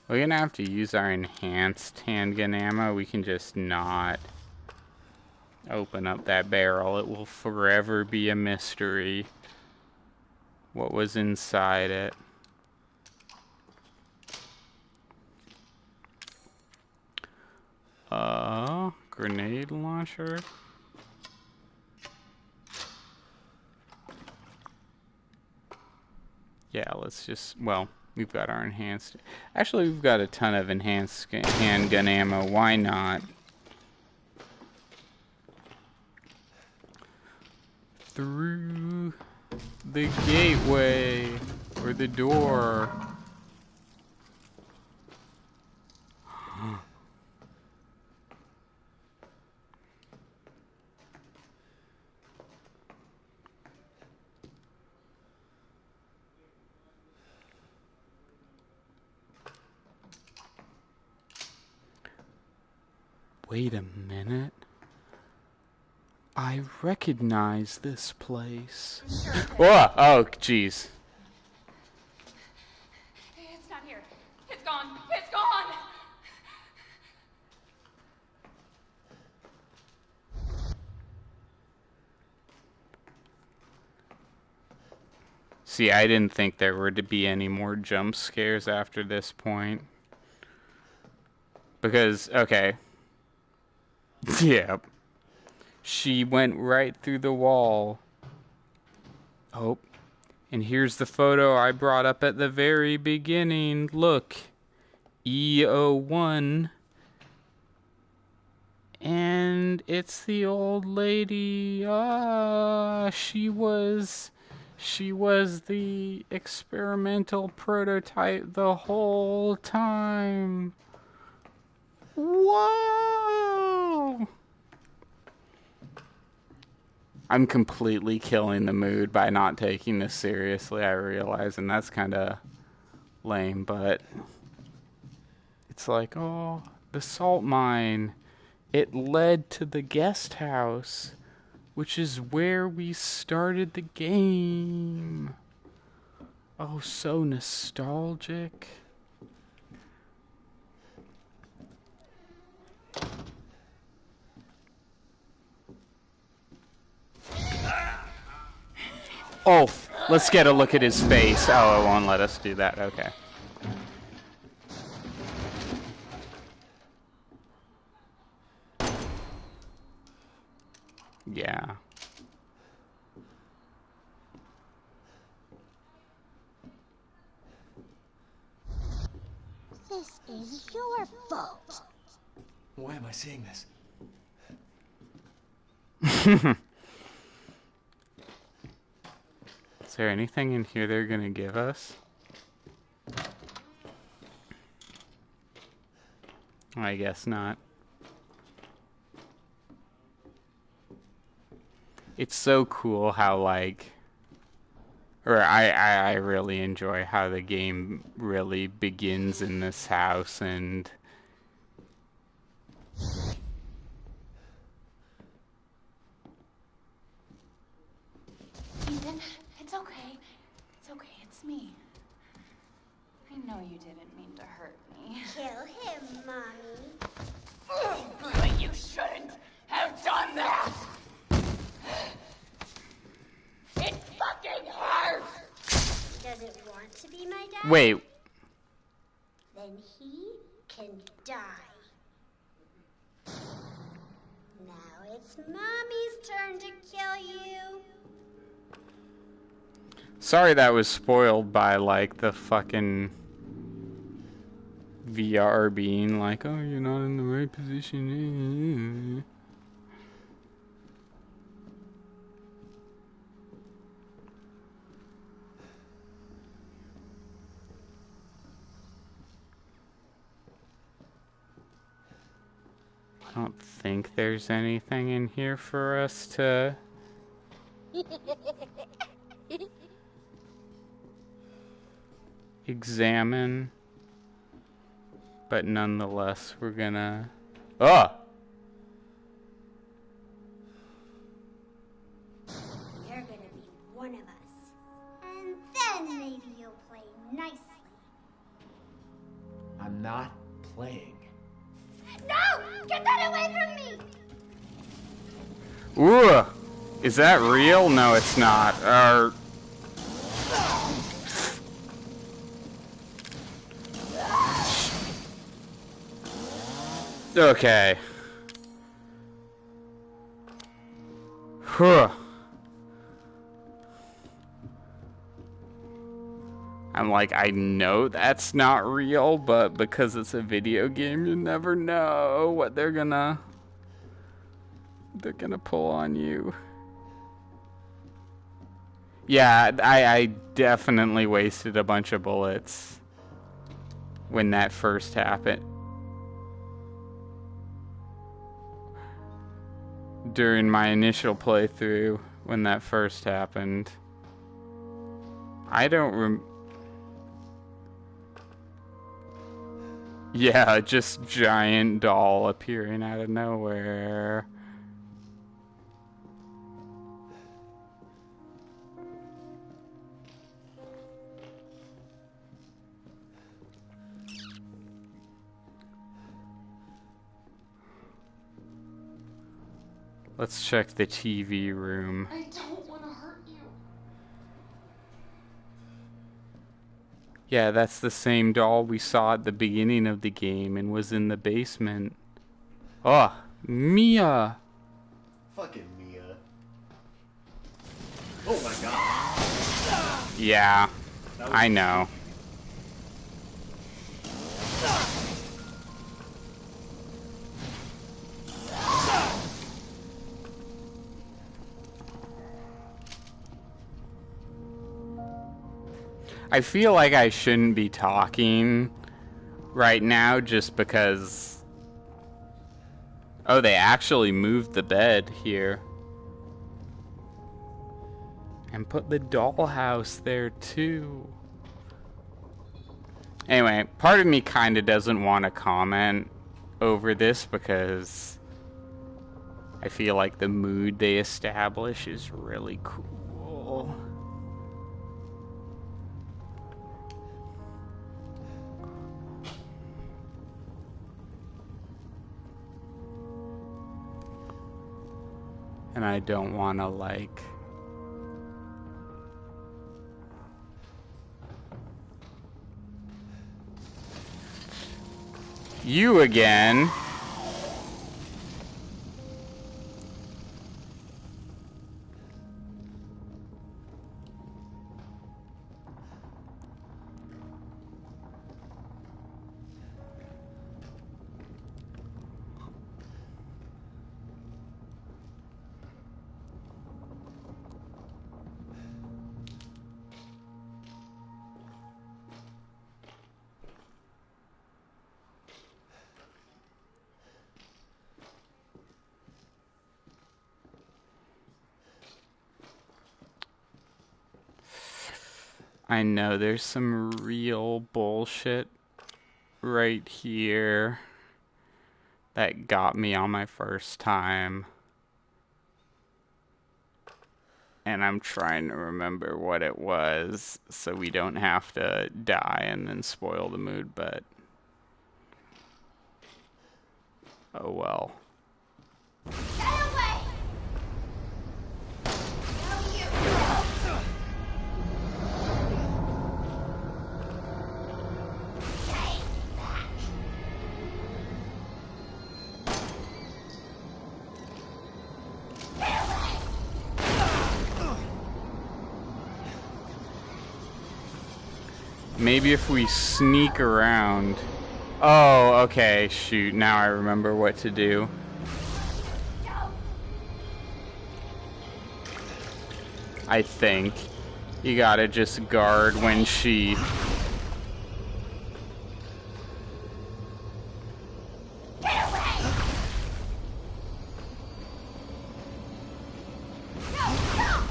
we're gonna have to use our enhanced handgun ammo. We can just not open up that barrel. It will forever be a mystery what was inside it. Grenade launcher. Yeah, let's just, well, we've got our enhanced. Actually, we've got a ton of enhanced handgun ammo. Why not? Through the gateway or the door. Wait a minute. I recognize this place. Sure. Whoa! Oh, jeez. It's not here. It's gone. It's gone. See, I didn't think there were to be any more jump scares after this point. Because, okay. Yep. She went right through the wall. Oh. And here's the photo I brought up at the very beginning. Look. E01. And it's the old lady. She was the experimental prototype the whole time. Whoa! I'm completely killing the mood by not taking this seriously, I realize, and that's kind of lame, but it's like, oh, the salt mine. It led to the guest house, which is where we started the game. Oh, so nostalgic. Oh, let's get a look at his face. Oh, it won't let us do that. Okay. Yeah. This is your fault. Why am I seeing this? Is there anything in here they're gonna give us? I guess not. It's so cool how, like, or I really enjoy how the game really begins in this house, and Ethan, it's okay. It's okay. It's me. I know you didn't mean to hurt me. Kill him, Mommy. But you shouldn't have done that! It fucking hurts! Does it want to be my dad? wait, Then he can die. Now it's Mommy's turn to kill you. sorry that was spoiled by, like, the fucking VR being like, oh, you're not in the right position. I don't think there's anything in here for us to examine. But nonetheless, we're gonna... Oh! You're gonna be one of us. And then maybe you'll play nicely. I'm not playing. No! Get that away from me! Ooh! Is that real? No, it's not. Okay. Whew. I'm like, I know that's not real, but because it's a video game, you never know what they're gonna pull on you. Yeah, I definitely wasted a bunch of bullets when that first happened. During my initial playthrough, when that first happened. I don't Yeah, just giant doll appearing out of nowhere. Let's check the TV room. I don't want to hurt you. Yeah, that's the same doll we saw at the beginning of the game and was in the basement. Oh, Mia! Fucking Mia. Oh my god. Yeah, I know. I feel like I shouldn't be talking right now just because... Oh, they actually moved the bed here. And put the dollhouse there too. Anyway, part of me kind of doesn't want to comment over this because I feel like the mood they establish is really cool. And I don't want to, like... You again. I know there's some real bullshit right here that got me on my first time. And I'm trying to remember what it was so we don't have to die and then spoil the mood, but... Oh well. Get away! No, you! Stay back! Get away! Maybe if we sneak around... Oh, okay, shoot, now I remember what to do. I think. You gotta just guard when she... Get away! No, stop!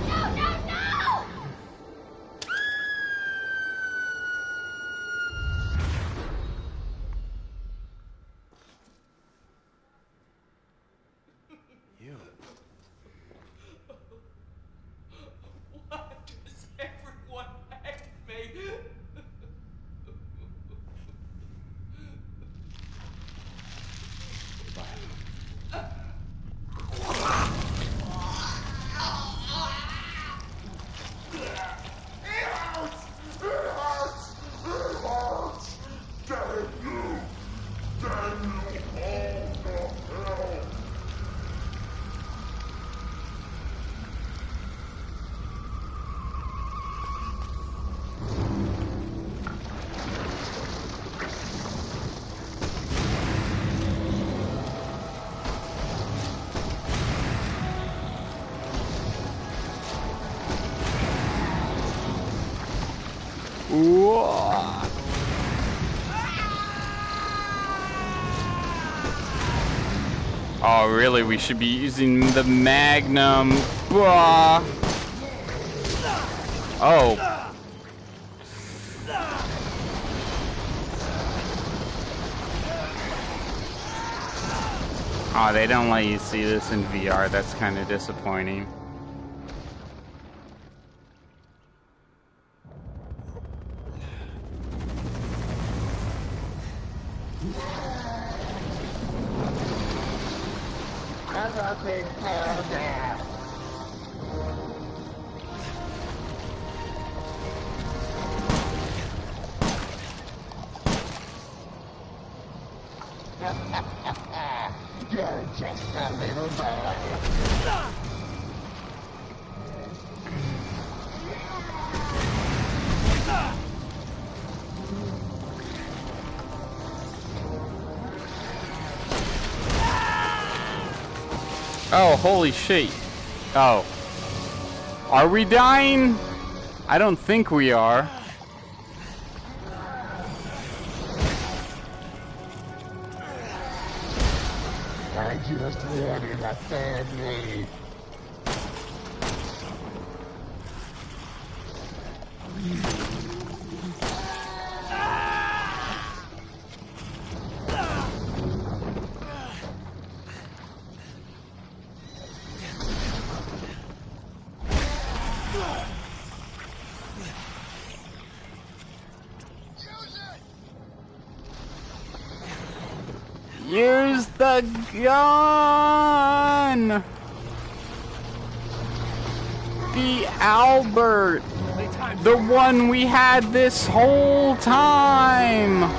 No, no, no! You. Why does everyone hate me? Whoa. Oh, really? We should be using the Magnum. Blah. Oh. Oh, they don't let you see this in VR. That's kind of disappointing. You're just a little boy. Oh, holy shit. Oh. Are we dying? I don't think we are. I just wanted a family. Use the gun! The Albert! The one we had this whole time!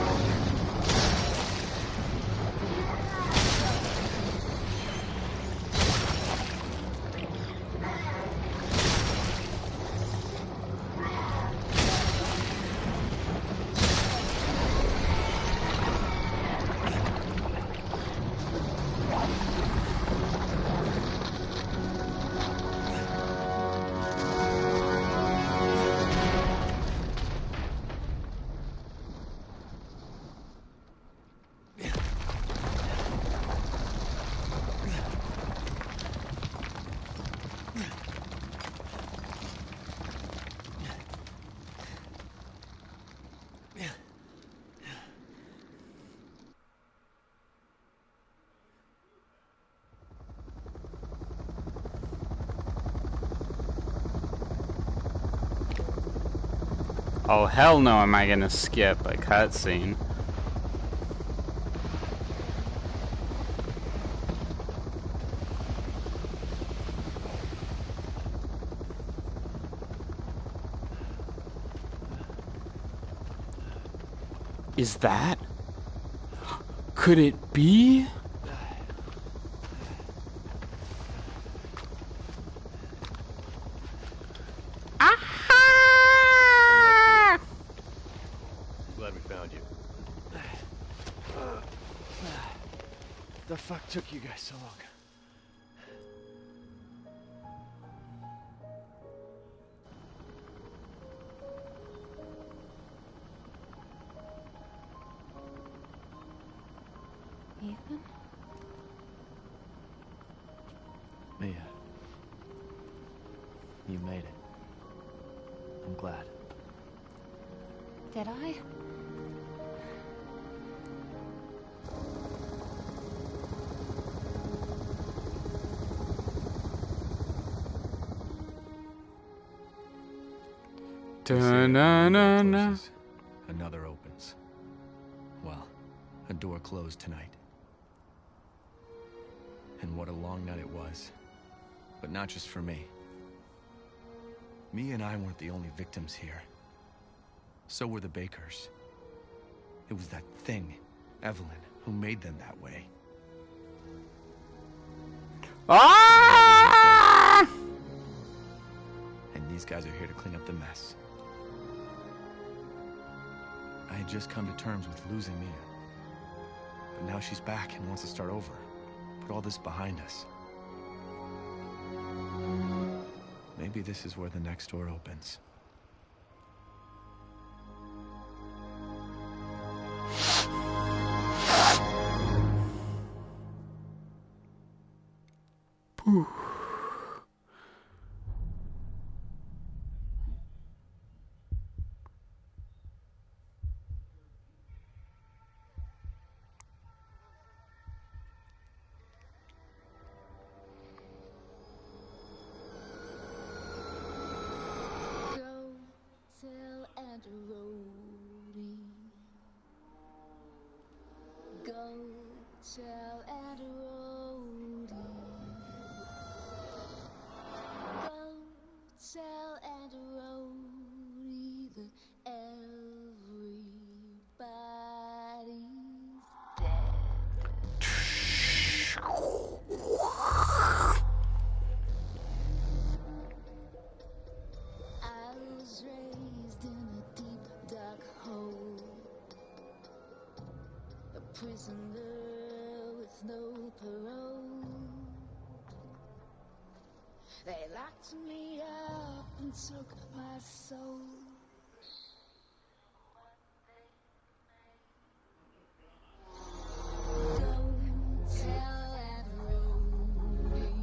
Oh, hell no am I gonna skip a cutscene. Is that? Could it be? Aha! Glad we found you. The fuck took you guys so long? Ethan? Mia. You made it. I'm glad. Did I? Da-na-na-na. Another opens. Well, a door closed tonight. And what a long night it was. But not just for me. Me and I weren't the only victims here. So were the Bakers. It was that thing, Evelyn, who made them that way. Ah! And these guys are here to clean up the mess. I had just come to terms with losing Mia. But now she's back and wants to start over. Put all this behind us. Maybe this is where the next door opens. tell and roadie. Go tell and roadie that everybody's dead. I was raised in a deep dark hole, a prisoner with no parole. They locked me up and took my soul. Go tell and roadie.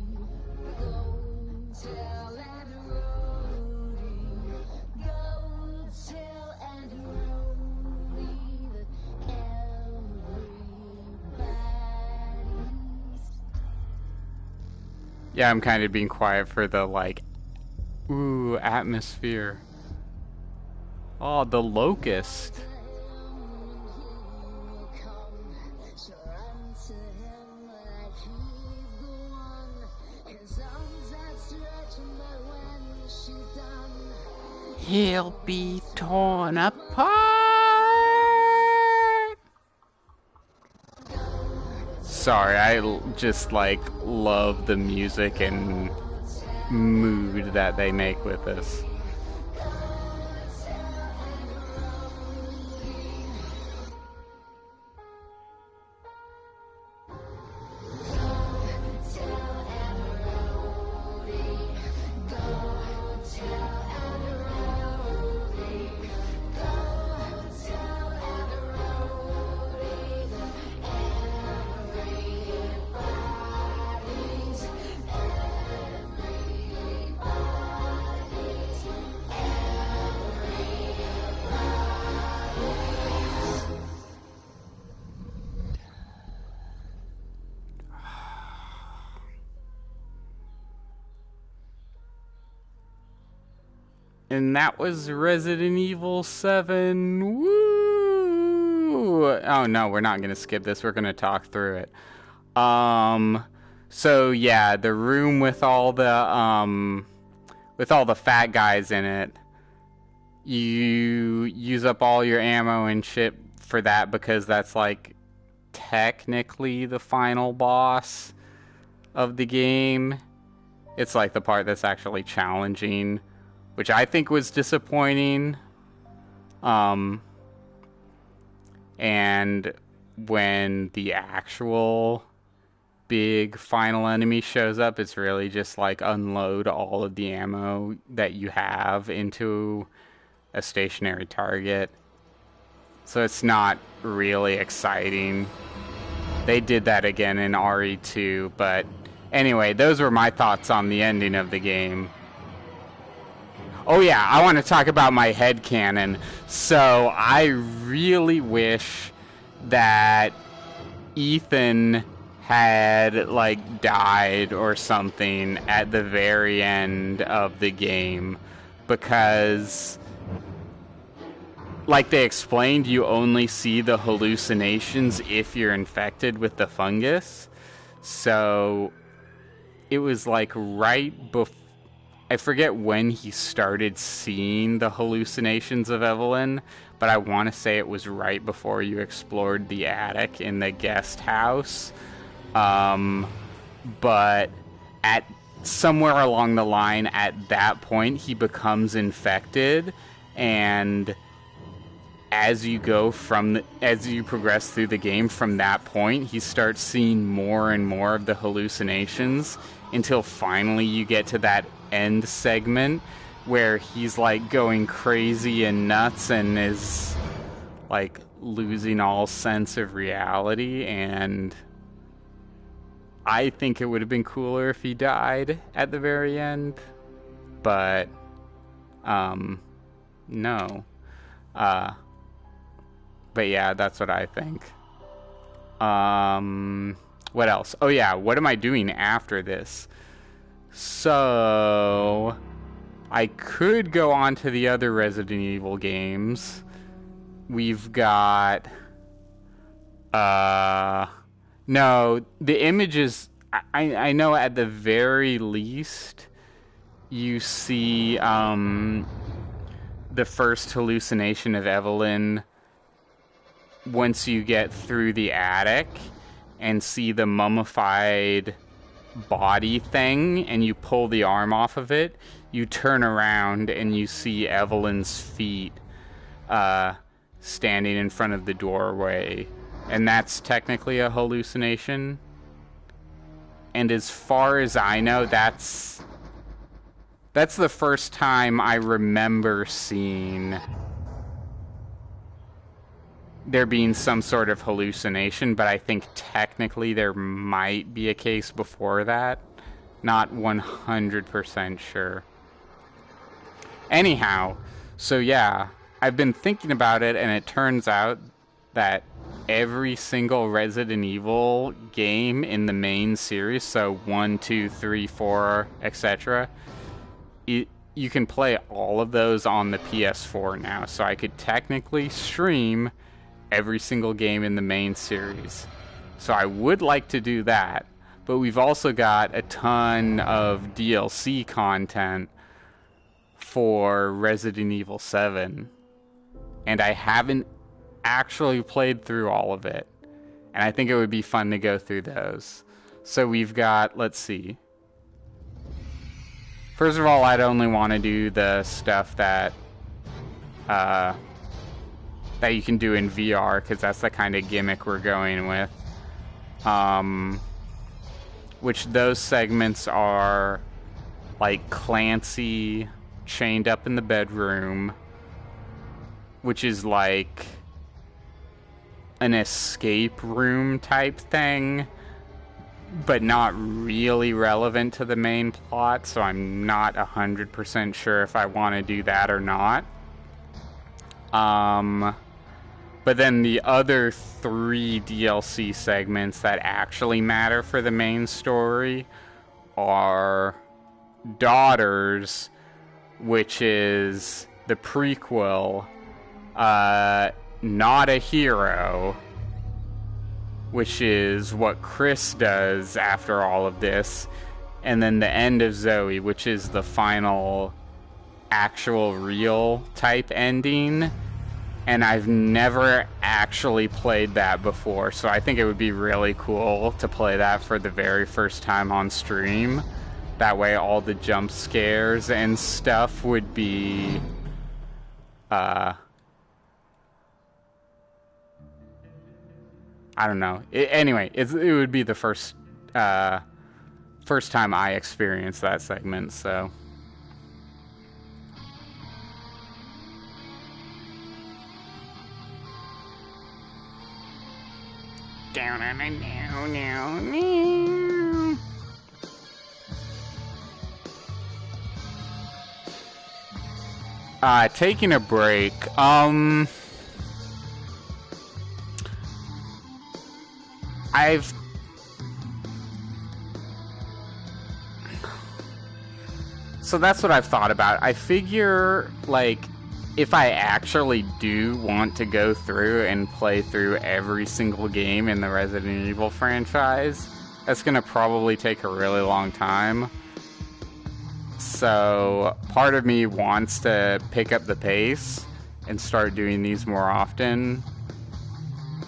Go tell and roadie. Go tell and roadie that everybody's. Yeah, I'm kind of being quiet for the, like, ooh, atmosphere. Oh, the locust. He'll be torn apart. Sorry, just like love the music and mood that they make with this. And that was Resident Evil 7. Woo! Oh no, we're not gonna skip this. We're gonna talk through it. So yeah, the room with all the fat guys in it. You use up all your ammo and shit for that because that's like technically the final boss of the game. It's like the part that's actually challenging, which I think was disappointing. And when the actual big final enemy shows up, it's really just like unload all of the ammo that you have into a stationary target. So it's not really exciting. They did that again in RE2, but anyway, those were my thoughts on the ending of the game. Oh yeah, I want to talk about my headcanon. So I really wish that Ethan had like died or something at the very end of the game, because like they explained, you only see the hallucinations if you're infected with the fungus. So it was like right before, I forget when he started seeing the hallucinations of Evelyn, but I want to say it was right before you explored the attic in the guest house. But at somewhere along the line at that point, he becomes infected, and as you progress through the game from that point, he starts seeing more and more of the hallucinations until finally you get to that end segment where he's like going crazy and nuts and is like losing all sense of reality. And I think it would have been cooler if he died at the very end, but no. But yeah, that's what I think. What else? Oh yeah, what am I doing after this? So I could go on to the other Resident Evil games. We've got No, the images, I know at the very least you see the first hallucination of Evelyn once you get through the attic and see the mummified body thing and you pull the arm off of it, you turn around and you see Evelyn's feet standing in front of the doorway, and that's technically a hallucination. And as far as I know, that's the first time I remember seeing there being some sort of hallucination, but I think technically there might be a case before that. Not 100% sure. Anyhow, so yeah, I've been thinking about it, and it turns out that every single Resident Evil game in the main series, so 1, 2, 3, 4, etc., you can play all of those on the PS4 now, so I could technically stream every single game in the main series. So I would like to do that, but we've also got a ton of DLC content for Resident Evil 7, and I haven't actually played through all of it, and I think it would be fun to go through those. So we've got, let's see. First of all, I'd only want to do the stuff that that you can do in VR, because that's the kind of gimmick we're going with. Which those segments are like Clancy chained up in the bedroom, which is like an escape room type thing, but not really relevant to the main plot, so I'm not 100% sure if I want to do that or not. But then the other 3 DLC segments that actually matter for the main story are Daughters, which is the prequel, Not a Hero, which is what Chris does after all of this, and then The End of Zoe, which is the final actual real type ending. And I've never actually played that before, so I think it would be really cool to play that for the very first time on stream. That way all the jump scares and stuff would be I don't know. Anyway, it would be the first time I experienced that segment, so down and down. Taking a break. So that's what I've thought about. I figure, like, if I actually do want to go through and play through every single game in the Resident Evil franchise, that's going to probably take a really long time. So part of me wants to pick up the pace and start doing these more often.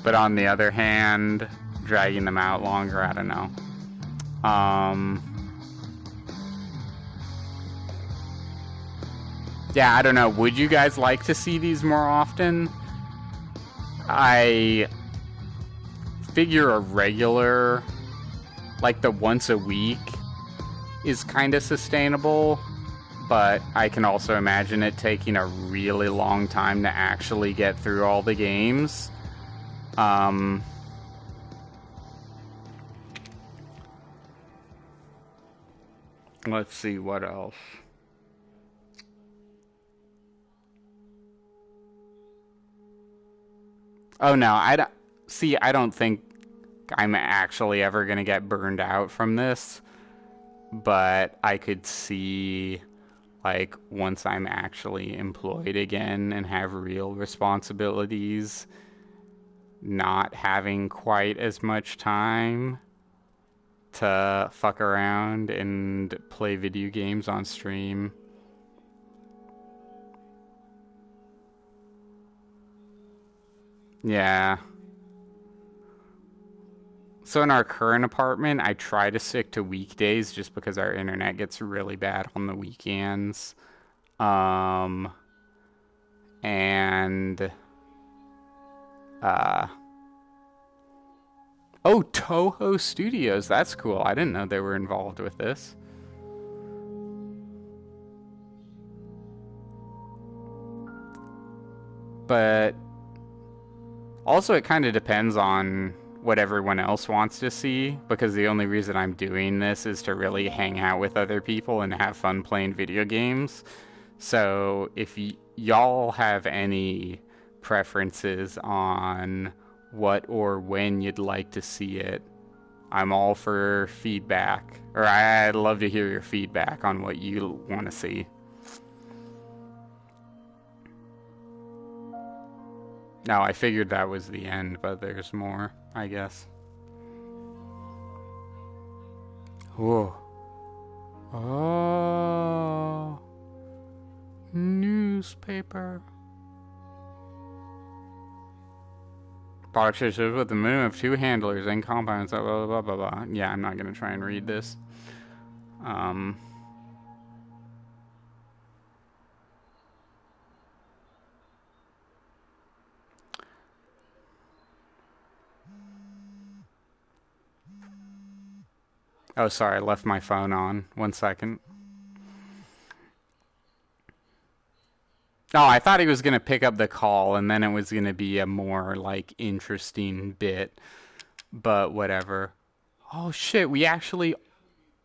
But on the other hand, dragging them out longer, I don't know. Yeah, I don't know. Would you guys like to see these more often? I figure a regular, like the once a week, is kind of sustainable, but I can also imagine it taking a really long time to actually get through all the games. Let's see, what else? Oh no, I don't think I'm actually ever gonna get burned out from this, but I could see, like, once I'm actually employed again and have real responsibilities, not having quite as much time to fuck around and play video games on stream. Yeah. So in our current apartment, I try to stick to weekdays just because our internet gets really bad on the weekends. Um, and, uh, oh, Toho Studios. That's cool. I didn't know they were involved with this. But also, it kind of depends on what everyone else wants to see, because the only reason I'm doing this is to really hang out with other people and have fun playing video games. So if y'all have any preferences on what or when you'd like to see it, I'm all for feedback. Or I'd love to hear your feedback on what you want to see. No, I figured that was the end, but there's more, I guess. Whoa. Oh. Newspaper. Product should ship with a minimum of 2 handlers and compounds, blah, blah, blah, blah, blah. Yeah, I'm not going to try and read this. Oh, sorry, I left my phone on. 1 second. Oh, I thought he was going to pick up the call, and then it was going to be a more, like, interesting bit. But whatever. Oh, shit, we actually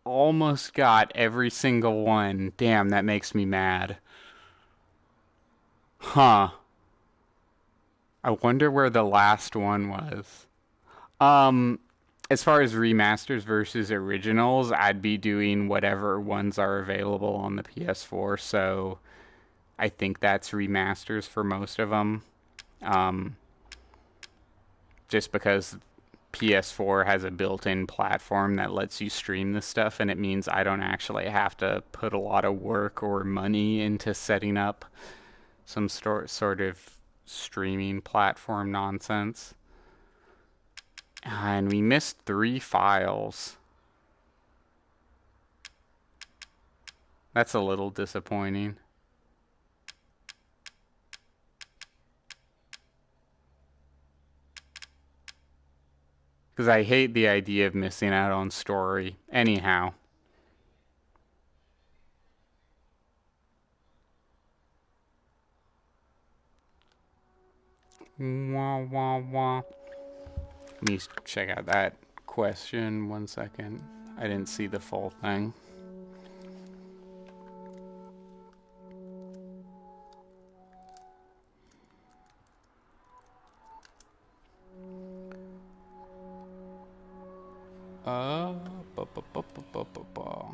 almost got every single one. Damn, that makes me mad. Huh. I wonder where the last one was. As far as remasters versus originals, I'd be doing whatever ones are available on the PS4, so I think that's remasters for most of them. Just because PS4 has a built-in platform that lets you stream this stuff, and it means I don't actually have to put a lot of work or money into setting up some sort of streaming platform nonsense. And we missed 3 files. That's a little disappointing. Because I hate the idea of missing out on story. Anyhow. Wah, wah, wah. Let me check out that question 1 second. I didn't see the full thing. Ba, ba, ba, ba, ba, ba, ba.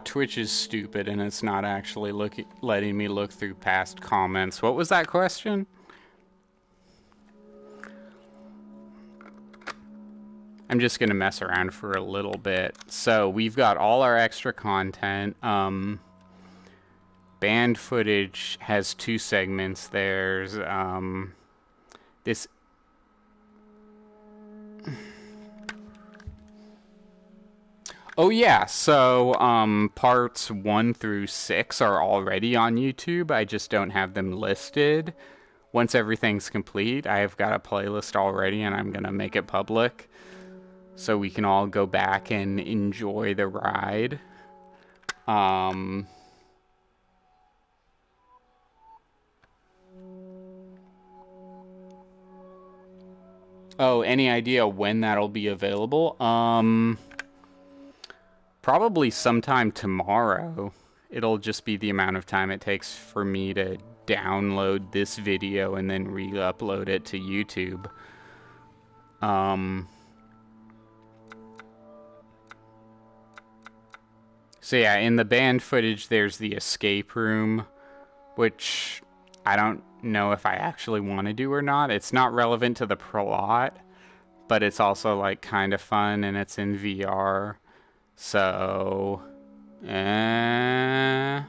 Twitch is stupid and it's not actually letting me look through past comments. What was that question? I'm just going to mess around for a little bit. So we've got all our extra content. Band footage has 2 segments. There's this... Oh yeah, so parts 1 through 6 are already on YouTube. I just don't have them listed. Once everything's complete, I've got a playlist already and I'm gonna make it public so we can all go back and enjoy the ride. Oh, any idea when that'll be available? Probably sometime tomorrow. It'll just be the amount of time it takes for me to download this video and then re-upload it to YouTube. So yeah, in the band footage, there's the escape room, which I don't know if I actually want to do or not. It's not relevant to the plot, but it's also like kind of fun, and it's in VR. So, and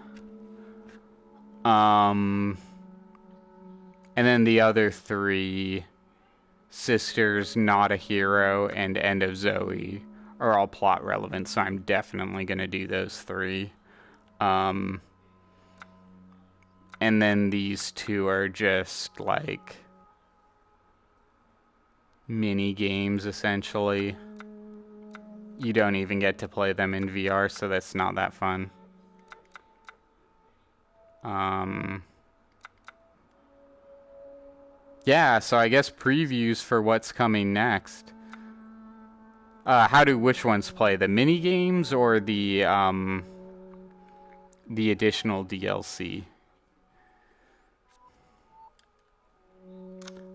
then the other three, Sisters, Not a Hero, and End of Zoe, are all plot relevant, so I'm definitely going to do those three. And then these two are just like mini games, essentially. You don't even get to play them in VR, so that's not that fun. Yeah, so I guess previews for what's coming next. How do which ones play? The mini games or the additional DLC?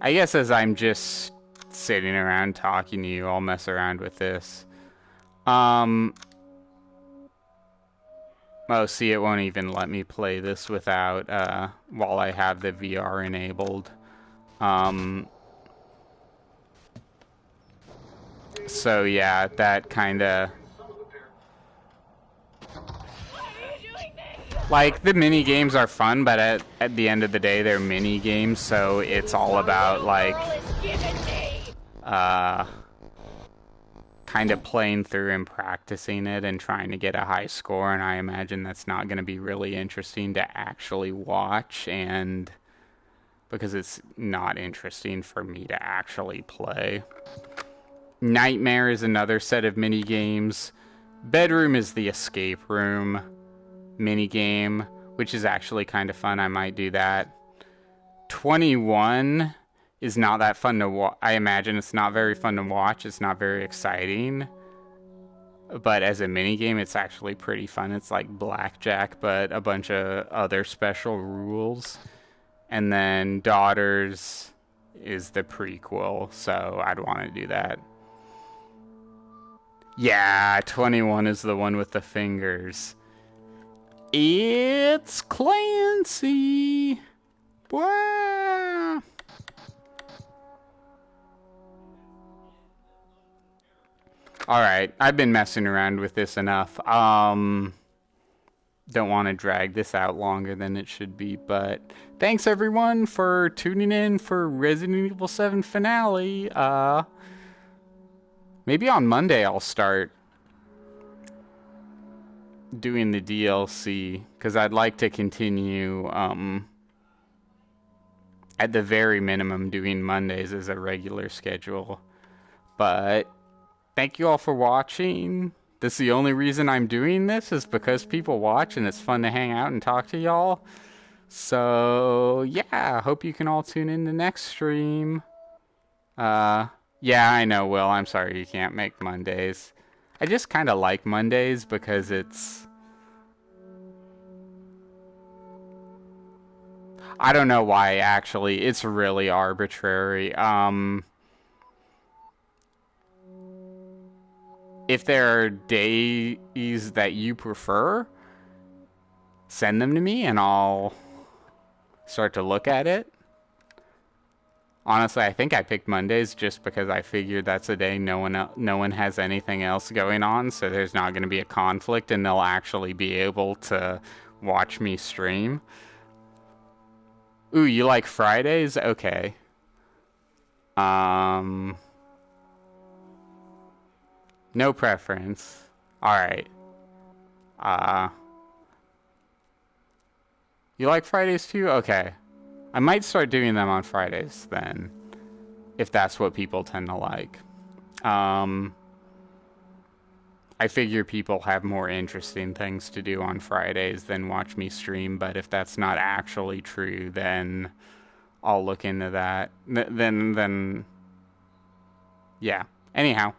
I guess as I'm just sitting around talking to you, I'll mess around with this. Oh, see, it won't even let me play this without, while I have the VR enabled. So yeah, that kinda... Like, the mini games are fun, but at the end of the day, they're mini games, so it's all about, like, kind of playing through and practicing it and trying to get a high score, and I imagine that's not going to be really interesting to actually watch, and because it's not interesting for me to actually play. Nightmare is another set of mini games. Bedroom is the escape room mini game, which is actually kind of fun. I might do that. 21 is not that fun to watch. I imagine it's not very fun to watch. It's not very exciting. But as a mini game, it's actually pretty fun. It's like blackjack, but a bunch of other special rules. And then Daughters is the prequel, so I'd want to do that. Yeah, 21 is the one with the fingers. It's Clancy! Wow. Alright, I've been messing around with this enough. Don't want to drag this out longer than it should be, but thanks everyone for tuning in for Resident Evil 7 finale. Maybe on Monday I'll start doing the DLC, because I'd like to continue, at the very minimum, doing Mondays as a regular schedule. But thank you all for watching. This is the only reason I'm doing this, is because people watch and it's fun to hang out and talk to y'all. So yeah, hope you can all tune in the next stream. Yeah, I know, Will, I'm sorry you can't make Mondays. I just kind of like Mondays because it's... I don't know why, actually. It's really arbitrary. If there are days that you prefer, send them to me and I'll start to look at it. Honestly, I think I picked Mondays just because I figured that's a day no one has anything else going on, so there's not going to be a conflict and they'll actually be able to watch me stream. Ooh, you like Fridays? Okay. No preference. Alright. You like Fridays too? Okay. I might start doing them on Fridays then, if that's what people tend to like. I figure people have more interesting things to do on Fridays than watch me stream, but if that's not actually true, then I'll look into that. Then yeah. Anyhow.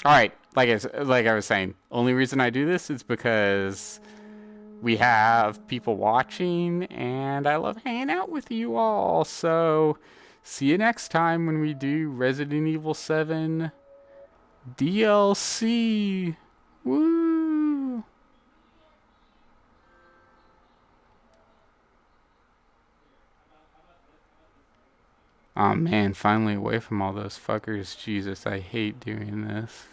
Alright, like I was saying, only reason I do this is because we have people watching, and I love hanging out with you all. So, see you next time when we do Resident Evil 7 DLC. Woo! Oh man, finally away from all those fuckers. Jesus, I hate doing this.